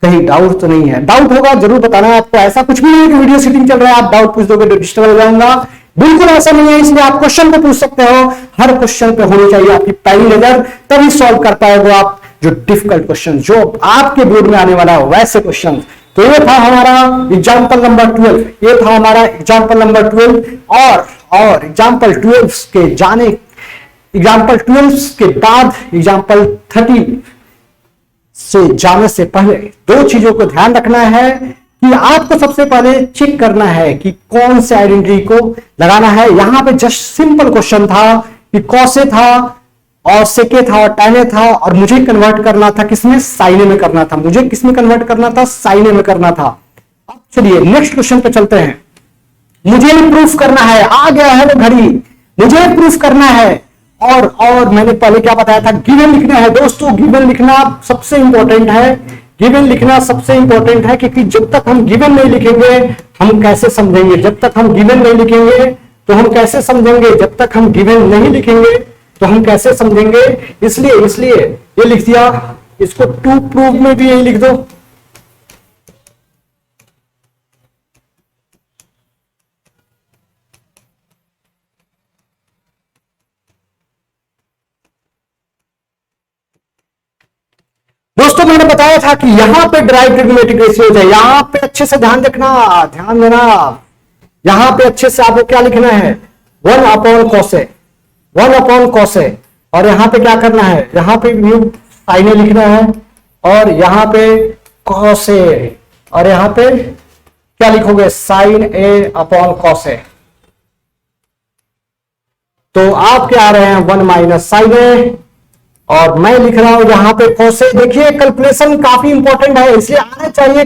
कहीं डाउट तो नहीं है। डाउट होगा जरूर बताना आपको, ऐसा कुछ भी नहीं कि वीडियो सीटिंग चल रहा है आप डाउट पूछ दोगे तो डिस्टर्ब हो जाऊंगा, बिल्कुल ऐसा नहीं है। इसलिए आप क्वेश्चन को पूछ सकते हो, हर क्वेश्चन पे होनी चाहिए आपकी पहली नजर, तभी सॉल्व कर पाएंगे आप जो डिफिकल्ट क्वेश्चन जो आपके बोर्ड में आने वाला है वैसे क्वेश्चन। तो ये था हमारा एग्जाम्पल नंबर 12 और एग्जाम्पल 12 के बाद एग्जाम्पल 13 से जाने से पहले दो चीजों को ध्यान रखना है कि आपको सबसे पहले चेक करना है कि कौन से आइडेंटिटी को लगाना है। यहां पे जस्ट सिंपल क्वेश्चन था कि कॉसे था और सेके था और टैने था, और मुझे कन्वर्ट करना था किसमें, साइने में करना था। मुझे किसमें कन्वर्ट करना था, साइने में करना था। अब चलिए नेक्स्ट क्वेश्चन पे चलते हैं। मुझे प्रूफ करना है, आ गया है वो घड़ी, मुझे प्रूफ करना है। और मैंने पहले क्या बताया था, गिवन लिखना है दोस्तों। गिवन लिखना सबसे इंपॉर्टेंट है, गिवन लिखना सबसे इंपॉर्टेंट है, क्योंकि जब तक हम गिवन नहीं लिखेंगे हम कैसे समझेंगे, जब तक हम गिवन नहीं लिखेंगे तो हम कैसे समझेंगे, जब तक हम गिवन नहीं लिखेंगे तो हम कैसे समझेंगे। इसलिए ये लिख दिया। इसको टू प्रूव में भी यही लिख दो। दोस्तों मैंने बताया था कि यहां पे ड्राइव ट्रिग्नोमेट्रिक रेशियोज है, यहां पे अच्छे से ध्यान देना, ध्यान देना। यहां पे अच्छे से आपको क्या लिखना है, 1 अपॉन कॉसे। और यहां पे क्या करना है, यहां पे व्यू साइने लिखना है, और यहां पे कॉसे, और यहां पे क्या लिखोगे, साइन ए अपॉन कॉसे। तो आप क्या आ रहे हैं, 1 माइनस साइन ए, और मैं लिख रहा हूं यहां पे कॉसे। देखिए कैलकुलेशन काफी इंपॉर्टेंट है, इसलिए आने चाहिए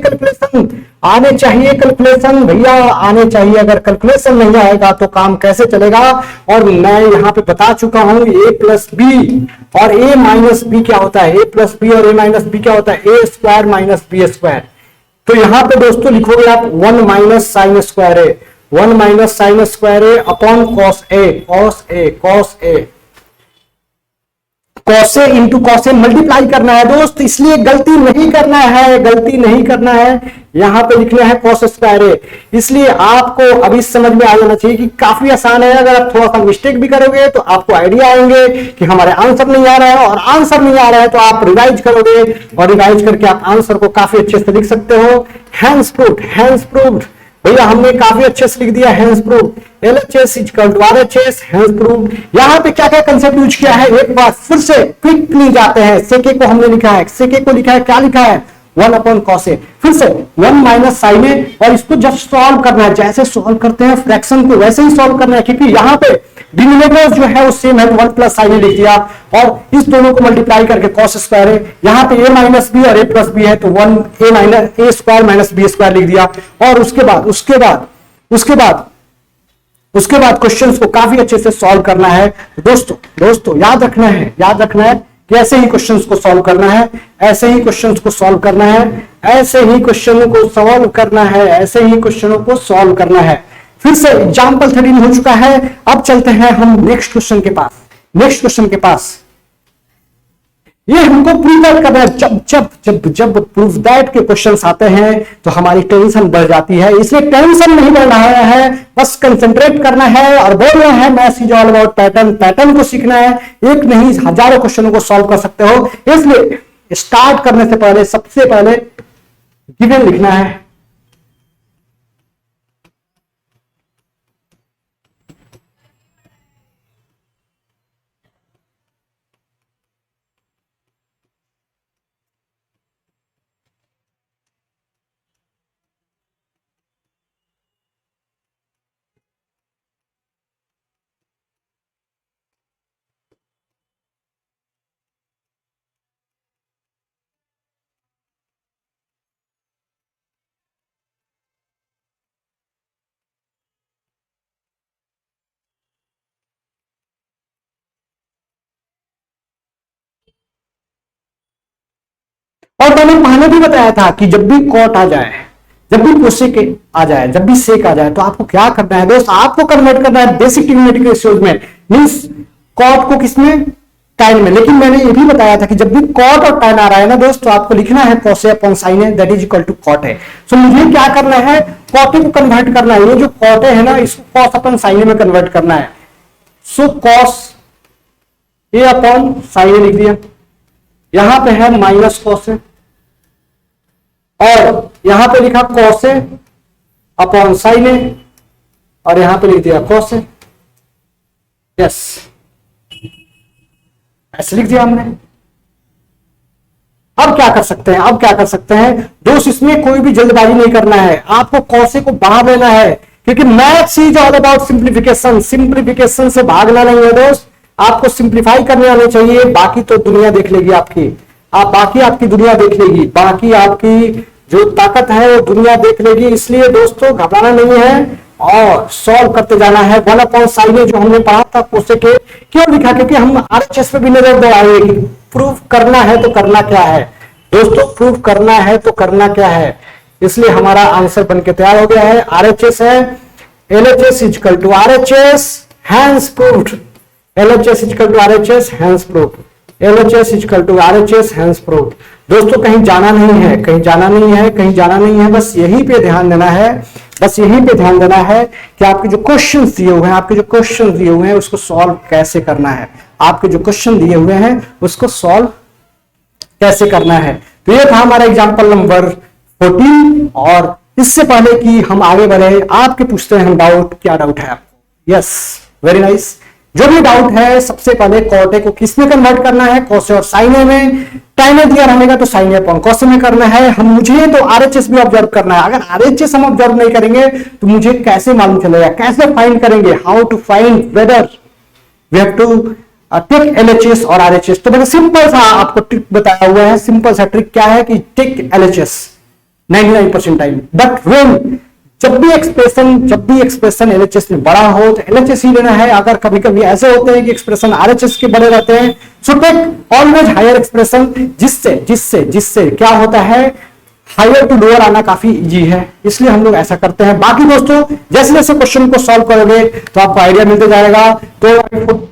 कैलकुलेशन, भैया आने चाहिए। अगर कैलकुलेशन नहीं आएगा तो काम कैसे चलेगा। और मैं यहां पे बता चुका हूं ए प्लस बी और ए माइनस बी क्या होता है, ए प्लस बी और ए माइनस बी क्या होता है, ए स्क्वायर माइनस बी स्क्वायर। तो यहां पे दोस्तों लिखोगे आप 1 minus sine square A, 1 minus sine square A upon cos A, कॉसे into कॉसे multiply करना है दोस्त। इसलिए गलती नहीं करना है, यहां पे लिखना है कॉस स्क्वायर ए। इसलिए आपको अभी समझ में आ जाना चाहिए कि काफी आसान है। अगर आप थोड़ा सा मिस्टेक भी करोगे तो आपको आइडिया आएंगे कि हमारे आंसर नहीं आ रहा है, और आंसर नहीं आ रहा है तो आप रिवाइज करोगे, और रिवाइज करके आप आंसर को काफी अच्छे से लिख सकते हो। हैंस प्रूव्ड भैया हमने काफी अच्छे से लिख दिया, hence proved, LHS equal to RHS, hence proved. यहां पे क्या क्या कंसेप्ट यूज किया है, एक बार फिर से क्विकली जाते हैं। सेके को हमने लिखा है, सेके को लिखा है, क्या लिखा है, 1 अपॉन कॉस ए, फिर से 1 माइनस साइन ए, और इसको जस्ट सॉल्व करना है। जैसे सॉल्व करते हैं फ्रैक्शन को वैसे ही सॉल्व करना है, क्योंकि यहां पे डिनोमिनेटर जो है वो सेम है, 1 प्लस साइन ए लिख दिया, और इस दोनों को मल्टीप्लाई करके कॉस स्क्वायर है। यहां पे ए माइनस बी और ए प्लस बी है, तो 1 ए माइनस ए स्क्वायर माइनस बी स्क्वायर लिख दिया। और उसके बाद क्वेश्चंस को काफी अच्छे से सॉल्व करना है। दोस्तों याद रखना है कि ऐसे ही क्वेश्चंस को सॉल्व करना है, ऐसे ही क्वेश्चनों को सॉल्व करना है। फिर से एग्जाम्पल 13 हो चुका है। अब चलते हैं हम नेक्स्ट क्वेश्चन के पास। ये हमको प्रूव दैट करना है। जब प्रूफ दैट के क्वेश्चंस आते हैं तो हमारी टेंशन बढ़ जाती है, इसलिए टेंशन नहीं बढ़ रहा है, बस कंसंट्रेट करना है और बोलना है maths is all about pattern को सीखना है। एक नहीं हजारों क्वेश्चनों को सॉल्व कर सकते हो। इसलिए स्टार्ट करने से पहले सबसे पहले गिवन लिखना है। और मैंने पहले भी बताया था कि जब भी कॉट आ जाए, जब भी कोसेक आ जाए, जब भी सेक आ जाए, तो आपको क्या करना है दोस्त, आपको कन्वर्ट करना है बेसिक ट्रिग्नोमेट्रिक रेशियोज में, मींस कॉट को किसमें, टाइन में। लेकिन मैंने ये भी बताया था कि जब भी कॉट और टाइन आ रहा है ना दोस्त, तो आपको लिखना है cos A upon sine A that is equal to cot है। सो मुझे क्या करना है, कॉट को कन्वर्ट करना है, ये जो कॉट है ना, इसको कॉस अपॉन साइन ए में कन्वर्ट करना है। So cos A upon sine ए लिख दिया, यहां पे है माइनस कॉस ए, और यहां पे लिखा कॉस ए अपॉन साइन ए, और यहां पे लिख दिया कॉस ए। यस, ऐसे लिख दिया हमने। अब क्या कर सकते हैं, अब क्या कर सकते हैं दोस्त, इसमें कोई भी जल्दबाजी नहीं करना है, आपको कॉसे को बाहर लेना है, क्योंकि maths is all about simplification. Simplification से भागना नहीं है दोस्त, आपको सिंप्लीफाई करने आने चाहिए, बाकी तो दुनिया देख लेगी आपकी, बाकी आपकी दुनिया देख लेगी, बाकी आपकी जो ताकत है वो दुनिया देख लेगी। इसलिए दोस्तों घबराना नहीं है और सॉल्व करते जाना है। 1 अपॉन साइन ए जो हमने पढ़ा था कोसे के, क्यों लिखा, क्योंकि हम आरएचएस पे भी नजर दौड़ाएंगे कि प्रूफ करना है तो करना क्या है दोस्तों, प्रूफ करना है तो करना क्या है। इसलिए हमारा आंसर बनके तैयार हो गया है, आरएचएस है, LHS equal to RHS hence proved, LHS equal to RHS hence proved, LHS equal to RHS hence proved. दोस्तों कहीं जाना नहीं है, कहीं जाना नहीं है, कहीं जाना नहीं है, बस यहीं पे ध्यान देना है, बस यहीं पे ध्यान देना है कि आपके जो क्वेश्चंस दिए हुए हैं, आपके जो क्वेश्चंस दिए हुए हैं उसको सॉल्व कैसे करना है, आपके जो क्वेश्चन दिए हुए हैं उसको सॉल्व कैसे करना है। तो ये था हमारा एग्जांपल नंबर 14। और इससे पहले कि हम आगे बढ़े, आपके पूछते हैं हम डाउट, क्या डाउट है आपको? Yes, very nice. जो भी डाउट है, सबसे पहले कॉटे को किसमें कन्वर्ट करना है, कोसे और साइने में। टाइने दिया रहेगा तो साइने अपॉन कोसे में करना है। हम मुझे तो आरएचएस भी ऑब्जर्व करना है, अगर आरएचएस हम ऑब्जर्व नहीं करेंगे तो मुझे कैसे मालूम चलेगा, कैसे फाइंड करेंगे, how to find whether we have to take LHS और आरएचएस। तो मैंने सिंपल सा आपको ट्रिक बताया हुआ है, सिंपल सा ट्रिक क्या है कि take LHS 99% time, but when जब भी एक्सप्रेशन एलएचएस में बड़ा हो तो एलएचएस ही लेना है। अगर कभी कभी ऐसे होते हैं कि एक्सप्रेशन आरएचएस के बड़े रहते हैं, so take always higher expression, जिससे जिससे जिससे क्या होता है, हायर टू लोअर आना काफी इजी है, इसलिए हम लोग ऐसा करते हैं। बाकी दोस्तों जैसे जैसे क्वेश्चन को सॉल्व करोगे तो आपको आइडिया मिलते जाएगा। तो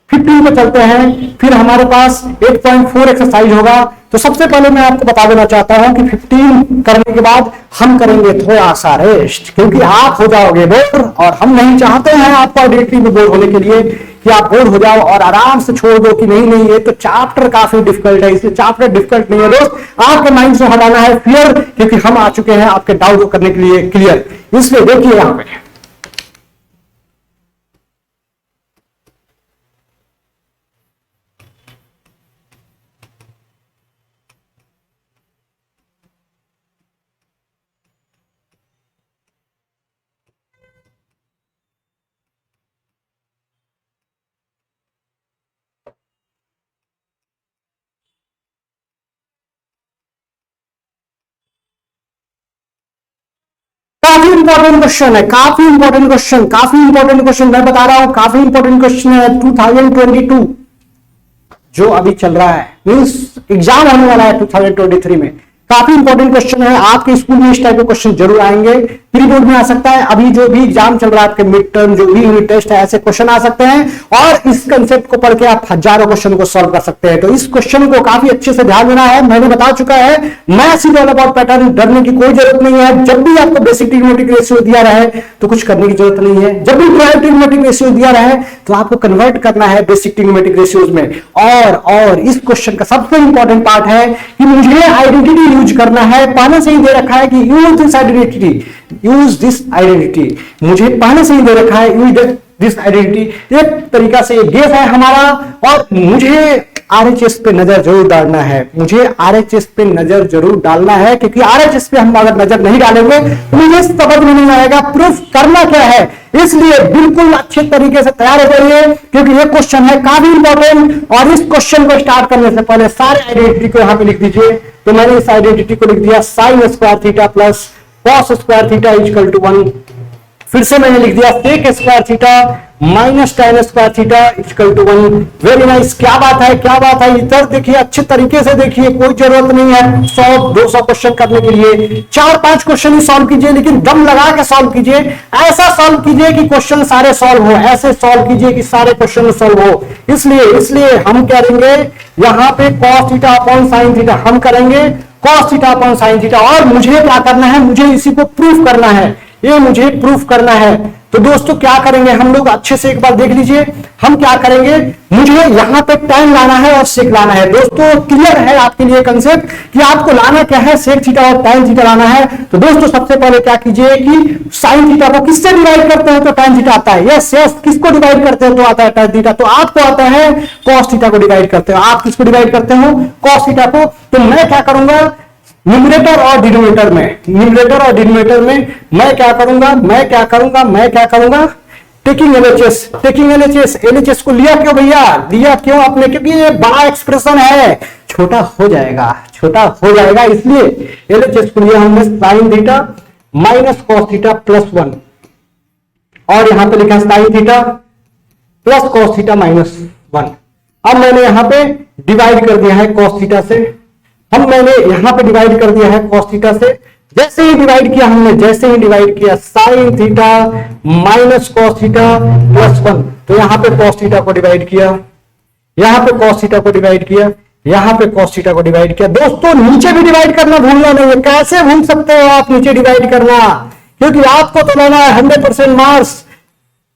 15 पे चलते हैं, फिर हमारे पास 8.4 एक्सरसाइज होगा। तो सबसे पहले मैं आपको बता देना चाहता हूं कि 15 करने के बाद हम करेंगे थोड़ा सा रेस्ट, क्योंकि आप हो जाओगे बोर, और हम नहीं चाहते हैं आपको आइडेंटिटी में बोर होने के लिए कि आप बोर हो जाओ और आराम से छोड़ दो कि नहीं नहीं ये तो चैप्टर काफी डिफिकल्ट है। इसलिए चैप्टर डिफिकल्ट नहीं है दोस्त, आपके माइंड से हटाना है फियर, क्योंकि हम आ चुके हैं आपके डाउट करने के लिए क्लियर। इसलिए देखिए यहां पे काफी इंपॉर्टेंट क्वेश्चन है, काफी इंपॉर्टेंट क्वेश्चन, काफी इंपॉर्टेंट क्वेश्चन मैं बता रहा हूं, काफी इंपॉर्टेंट क्वेश्चन है। 2022 जो अभी चल रहा है, मींस एग्जाम होने वाला है 2023 में, काफी इंपॉर्टेंट क्वेश्चन है। आपके स्कूल में इस टाइप के क्वेश्चन जरूर आएंगे, प्री बोर्ड में आ सकता है, अभी जो भी एग्जाम चल रहा है आपके मिड टर्म जो भी यूनिट टेस्ट है, ऐसे क्वेश्चन आ सकते हैं, और इस कंसेप्ट को पढ़ के आप हजारों क्वेश्चन को सॉल्व कर सकते हैं। तो इस क्वेश्चन को काफी अच्छे से ध्यान देना है, मैंने बता चुका है, maths is all about pattern, डरने की कोई जरूरत नहीं है। जब भी आपको बेसिक ट्रिग्नोमेट्रिक रेशियो दिया रहे तो कुछ करने की जरूरत नहीं है, जब भी ट्रिग्नोमेट्रिक रेशियो दिया रहे तो आपको कन्वर्ट करना है बेसिक ट्रिग्नोमेट्रिक रेशियोज में। और इस क्वेश्चन का सबसे इंपॉर्टेंट पार्ट है कि मुझे आइडेंटिटी यूज करना है, पहले से ही दे रखा है कि use this identity, use this identity, मुझे पहले से ही दे रखा है यूज दिस आइडेंटिटी। एक तरीका से गेस है हमारा, और मुझे आरएचएस पे नजर जरूर डालना है, मुझे आरएचएस पे नजर जरूर डालना है, क्योंकि आरएचएस पे हम अगर नजर नहीं डालेंगे तो मुझे समझ में नहीं आएगा प्रूफ करना क्या है। इसलिए बिल्कुल अच्छे तरीके से तैयार हो जाइए, क्योंकि ये क्वेश्चन है काफी इंपॉर्टेंट। और इस क्वेश्चन को स्टार्ट करने से पहले सारे आइडेंटिटी को यहां पे लिख दीजिए। तो मैंने इस आइडेंटिटी को लिख दिया, sine square theta plus cos square theta equal to 1। फिर से मैंने लिख दिया sec square theta minus tan square theta equal to 1। Very nice, क्या बात है, क्या बात है। इधर देखिए, अच्छे तरीके से देखिए, कोई जरूरत नहीं है 100-200 क्वेश्चन करने के लिए, 4-5 क्वेश्चन ही सॉल्व कीजिए, लेकिन दम लगा के सॉल्व कीजिए। ऐसा सॉल्व कीजिए कि क्वेश्चन सारे सॉल्व हो, ऐसे सॉल्व कीजिए कि सारे क्वेश्चन सॉल्व हो। इसलिए हम करेंगे यहाँ पे cos theta upon sin theta, हम करेंगे cos theta upon sin theta. और मुझे क्या करना है, मुझे इसी को प्रूफ करना है, ये मुझे प्रूफ करना है। तो दोस्तों क्या करेंगे हम लोग, अच्छे से एक बार देख लीजिए। हम क्या करेंगे, मुझे यहां पे tan लाना है और sec लाना है। दोस्तों क्लियर है आपके लिए कंसेप्ट कि आपको लाना क्या है, sec थीटा और tan थीटा लाना है। तो दोस्तों सबसे पहले क्या कीजिए कि sin थीटा को किससे डिवाइड करते हैं तो tan थीटा आता है। यस, किसको डिवाइड करते हैं तो आता है tan थीटा। तो आपको आता है cos थीटा को डिवाइड करते हो। आप किसको डिवाइड करते हो, cos थीटा को। तो मैं क्या करूंगा, न्यूमरेटर और डिनोमिनेटर में मैं क्या करूंगा, टेकिंग एलएचएस को लिया क्यों भैया, लिया क्यों आपने, क्योंकि ये बड़ा एक्सप्रेशन है, छोटा हो जाएगा, इसलिए एलएचएस को लिया हमने sine theta minus cos theta plus 1, और यहां पे लिखा sine theta plus cos theta minus 1। अब मैंने यहां पे डिवाइड कर दिया है कॉस थीटा से, मैंने यहां पे डिवाइड कर दिया है cos थीटा से। जैसे ही डिवाइड किया sin theta minus cos theta plus 1, तो यहां पे cos थीटा को डिवाइड किया, यहां पे cos थीटा को डिवाइड किया, यहां पे cos थीटा को डिवाइड किया। दोस्तों नीचे भी डिवाइड करना भूलना नहीं है। कैसे भूल सकते हो आप नीचे डिवाइड करना, क्योंकि आपको तो लेना है 100% मार्क्स।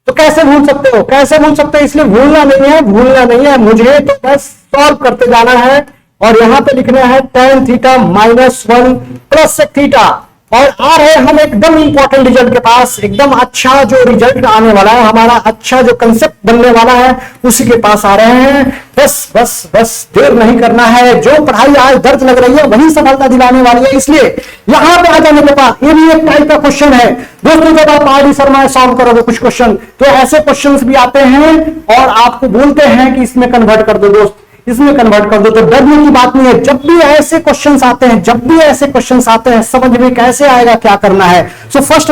तो कैसे भूल सकते हो, इसलिए भूलना नहीं है। मुझे तो बस सॉल्व करते जाना है, और यहां पे लिखना है tan theta minus 1 plus sec theta. और आ रहे हम एकदम इंपॉर्टेंट रिजल्ट के पास, एकदम अच्छा जो रिजल्ट आने वाला है, हमारा अच्छा जो कंसेप्ट बनने वाला है उसी के पास आ रहे हैं। बस देर नहीं करना है। जो पढ़ाई आज दर्द लग रही है वही सफलता दिलाने वाली है। इसलिए यहां पे आ जाने के बाद ये भी एक टाइप का क्वेश्चन है दोस्तों। जब आप आर डी शर्मा सॉल्व करोगे कुछ क्वेश्चन, तो ऐसे क्वेश्चन भी आते हैं और आपको बोलते हैं कि इसमें कन्वर्ट कर दो दोस्त, इसमें कन्वर्ट कर दो। तो डरने की बात नहीं है। जब भी ऐसे क्वेश्चंस आते हैं, समझ में कैसे आएगा क्या करना है। So first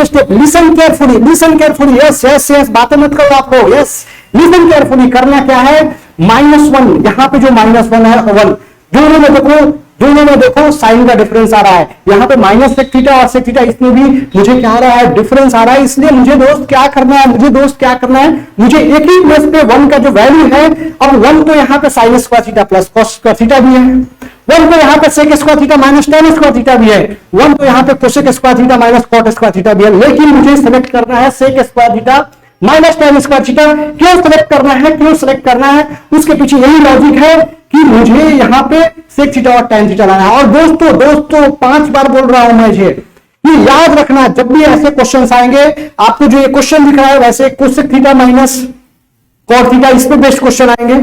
step listen carefully. Yes, बातें मत करो आपको। Yes, listen carefully. करना क्या है, -1, यहां पे जो -1 है 1, दोनों में देखो साइन का डिफरेंस आ रहा है। यहाँ पे माइनस sec थीटा और sec थीटा, इसमें भी मुझे क्या आ रहा है, डिफरेंस आ रहा है। इसलिए मुझे दोस्त क्या करना है, मुझे एक ही प्लेस पे 1 का जो वैल्यू है, अब 1 तो यहाँ पे sign square theta plus cos square theta भी है, 1 तो यहाँ पे sec square theta minus tan square theta भी है, 1 तो यहाँ पे cosec square theta minus cot square theta भी है। लेकिन मुझे सेलेक्ट करना है sec square theta minus tan square theta. क्यों सेलेक्ट करना है, उसके पीछे यही लॉजिक है कि मुझे यहाँ पे sec थीटा और tan थीटा लाना है। और दोस्तों 5 बार बोल रहा हूं मैं, ये याद रखना, जब भी ऐसे क्वेश्चंस आएंगे, आपको जो ये क्वेश्चन दिख रहा है वैसे cosec theta minus cot theta, इस पे बेस्ट क्वेश्चन आएंगे।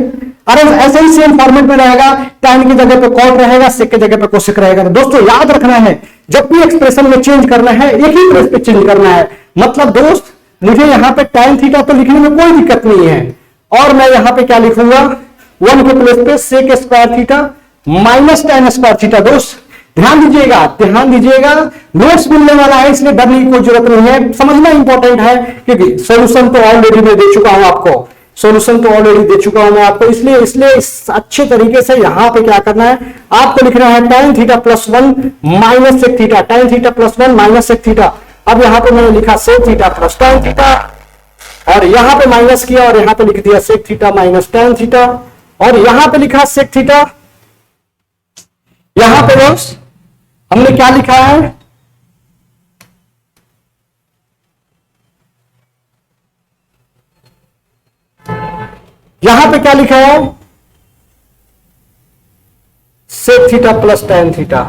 अरे ऐसे ही सेम फॉर्मेट में रहेगा, tan की जगह पे cot रहेगा, sec की जगह पे cosec रहेगा। तो दोस्तों याद रखना है, जब भी एक्सप्रेशन में चेंज करना है एक ही प्लेस पे चेंज करना है। मतलब दोस्त मुझे यहाँ पे tan थीटा तो लिखने में कोई दिक्कत नहीं है, और मैं यहाँ पे क्या लिखूंगा, 1 के प्लेस पे sec square theta minus tan square theta. दोस्त ध्यान दीजिएगा, नोट्स मिलने वाला है, इसलिए डरने की कोई जरूरत नहीं है। समझना इंपॉर्टेंट है, क्योंकि सॉल्यूशन तो ऑलरेडी मैं दे चुका हूं आपको, इसलिए अच्छे तरीके से यहां पे क्या करना है, आपको लिखना है tan theta plus 1 minus sec theta, tan theta plus 1 minus sec theta. अब यहां पे मैंने लिखा sec theta plus tan theta, और यहां पे माइनस किया, और यहां पे लिख दिया sec theta minus tan theta, और यहां पे लिखा sec थीटा। यहां पे दोस्त हमने क्या लिखा है, यहां पे क्या लिखा है, sec theta plus tan theta,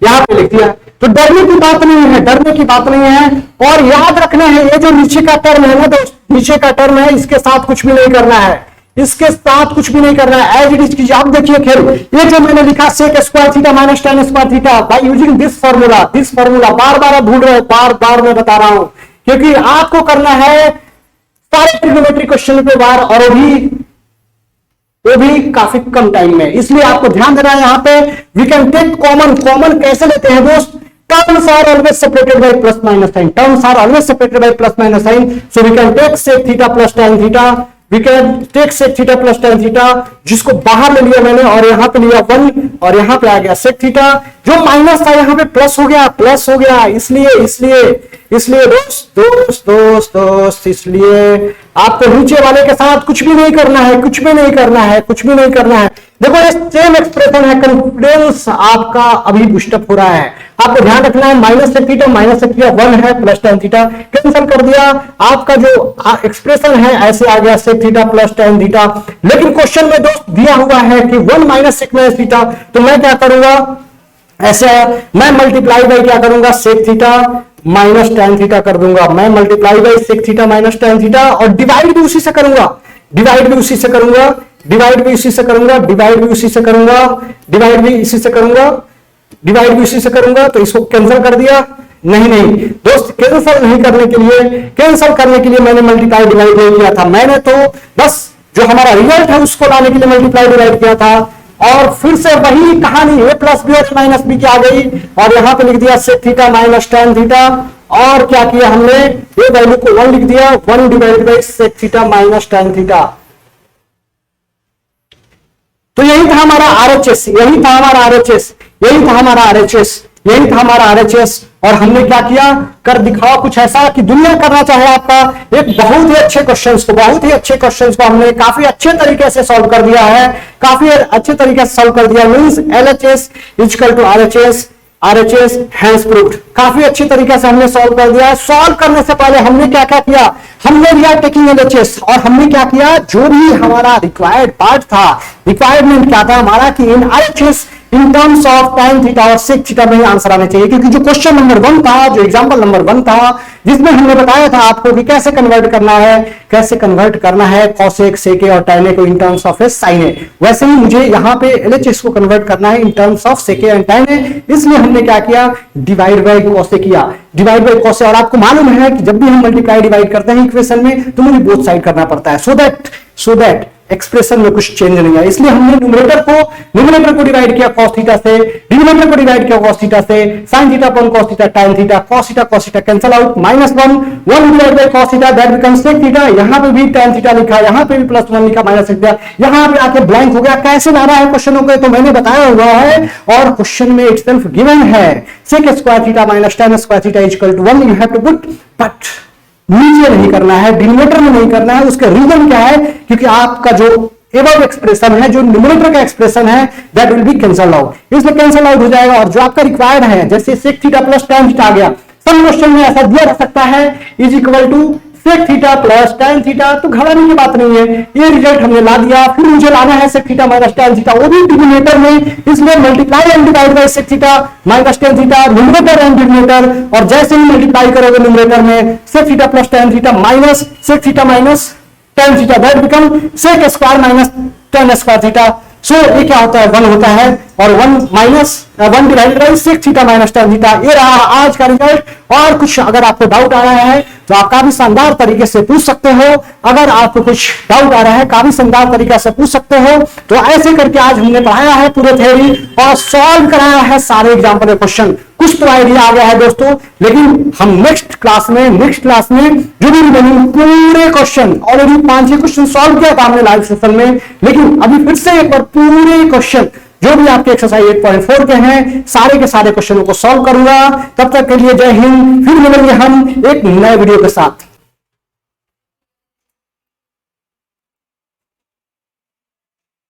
यहां पे लिख दिया। तो डरने की बात नहीं है। और याद रखना है, ये जो नीचे का टर्म है ना दोस्त, नीचे का टर्म है, इसके साथ कुछ भी नहीं करना है, एज इट इज कीजिए। अब देखिए खेल, ये जो मैंने लिखा sec square theta minus tan square theta by using this formula, बार आप भूल रहे हो, बार मैं बता रहा हूं, क्योंकि आपको करना है सारे ट्रिग्नोमेट्री क्वेश्चन पे बार, और वो भी काफी कम टाइम में। इसलिए आपको ध्यान देना है, यहां पे वी कैन टेक कॉमन कैसे लेते हैं दोस्त, Terms are always separated by plus minus sign. Terms are always separated by plus minus sign. So we can take sec theta plus tan theta. We can take sec theta plus tan theta, जिसको बाहर ले लिया मैंने और यहाँ पे लिया 1 और यहाँ पे आ गया sec theta, जो माइनस था यहाँ पे प्लस हो गया, इसलिए दोस्त इसलिए आपको नीचे वाले के साथ कुछ भी नहीं करना है। देखो ये सेम एक्सप्रेशन है, कॉन्फिडेंस आपका अभी बूस्टअप हो रहा है। आपको ध्यान रखना है माइनस सेक थीटा 1 है प्लस tan थीटा कैंसिल कर दिया, आपका जो एक्सप्रेशन है ऐसे आ गया sec theta plus tan theta. लेकिन क्वेश्चन में दोस्त दिया हुआ है कि 1 माइनस सेक माइनस थीटा, तो मैं क्या करूंगा, ऐसे मैं मल्टीप्लाई बाई क्या करूंगा sec theta minus tan theta कर दूंगा, मैं multiply by sec theta minus tan theta और डिवाइड भी उसी से करूंगा, डिवाइड भी उसी से करूंगा, डिवाइड भी इसी से करूंगा, तो इसको कैंसिल कर दिया। नहीं दोस्त, कैंसिल करने के लिए मैंने मल्टीप्लाई डिवाइड नहीं किया था, मैंने तो बस जो हमारा रिजल्ट है उसको लाने के लिए मल्टीप्लाई डिवाइड किया था। और फिर से वही कहानी a प्लस बी और माइनस बी की आ गई और यहां पे लिख दिया sec theta minus tan theta और क्या किया हमने, ये वैल्यू को 1 लिख दिया, 1 divide by sec theta minus tan theta. तो यही था हमारा RHS, और हमने क्या किया, कर दिखाओ कुछ ऐसा कि दुनिया करना चाहे आपका। एक बहुत ही अच्छे क्वेश्चंस को हमने काफी अच्छे तरीके से सॉल्व कर दिया है, means LHS equal to RHS hence proved, काफी अच्छे तरीके से हमने सॉल्व कर दिया है। सॉल्व करने से पहले हमने क्या किया, हमने लिया टेकिंग LHS और हमने क्या किया, जो भी हमारा रिक्वायर्ड पार्ट था, रिक्वायरमेंट क्या था हमारा कि इन RHS in terms of tan theta और sec थीटा में आंसर आने चाहिए, क्योंकि जो क्वेश्चन नंबर 1 था, जो एग्जांपल नंबर 1 था, जिसमें हमने बताया था आपको कि कैसे कन्वर्ट करना है cosec sec और tan को इन टर्म्स ऑफ sin a, वैसे ही मुझे यहाँ पे LHS को कन्वर्ट करना है in terms of sec and tan a, इसलिए हमने क्या किया, डिवाइड बाय cos किया, डिवाइड बाय cos। और आपको मालूम है कि जब भी हम मल्टीप्लाई डिवाइड करते हैं इक्वेशन में तो मुझे बोथ साइड करना पड़ता है, सो दैट एक्सप्रेशन में कुछ चेंज नहीं है। इसलिए हमने न्यूमरेटर को डिवाइड किया cos थीटा से, डिनोमिनेटर को डिवाइड किया cos थीटा से, sin theta upon cos theta tan theta, cos theta cancel out, -1 divide by cos theta that becomes sec theta. यहां पे भी tan थीटा लिखा, यहां पे भी +1 लिखा, माइनस लिख दिया, यहां पे आके ब्लैंक हो गया। कैसे लाना है क्वेश्चनों को तो मैंने बताया हुआ है और क्वेश्चन में इटसेल्फ गिवन है, sec square theta minus tan square theta equal to 1, you have to put, but नीचे नहीं करना है, डिनोमिनेटर में नहीं करना है। उसका रीजन क्या है, क्योंकि आपका जो एबव एक्सप्रेशन है, जो न्यूमरेटर का एक्सप्रेशन है, that will be cancel out, इसमें कैंसल आउट हो जाएगा। और जो आपका रिक्वायर्ड है, जैसे sec theta plus tan theta आ गया, सब क्वेश्चन में ऐसा दिया जा सकता है is equal to sec theta plus tan theta, तो घबराने की बात नहीं है, ये रिजल्ट हमने ला दिया। फिर मुझे लाना है sec theta minus tan theta, वो भी डिनोमिनेटर में, इसलिए multiply and divide by sec theta minus tan theta, numerator and denominator, और जैसे ही मल्टीप्लाई करोगे न्यूमरेटर में sec theta plus tan theta minus sec theta minus tan theta, that become sec square minus tan square theta. So ये क्या होता है, 1 होता है, और 1 divided by sec theta minus tan theta. ये रहा आज का रिजल्ट। और कुछ अगर आपको डाउट आ रहा है तो आप काफी शानदार तरीके से पूछ सकते हो, अगर आपको कुछ डाउट आ रहा है काफी शानदार तरीके से पूछ सकते हो। तो ऐसे करके आज हमने पढ़ाया है पूरे थ्योरी और सॉल्व कराया है सारे एग्जाम्पल क्वेश्चन। कुछ तो आइडिया आ गया है दोस्तों, लेकिन हम नेक्स्ट क्लास में जो भी रिमेनिंग पूरे क्वेश्चन, ऑलरेडी 5-6 क्वेश्चन सॉल्व किया था हमने लाइव सेशन में, लेकिन अभी फिर से एक बार पूरे क्वेश्चन जो भी आपके एक्सरसाइज 8.4 के हैं, सारे के सारे क्वेश्चनों को सॉल्व करूंगा। तब तक के लिए जय हिंद, फिर मिलेंगे हम एक नए वीडियो के साथ।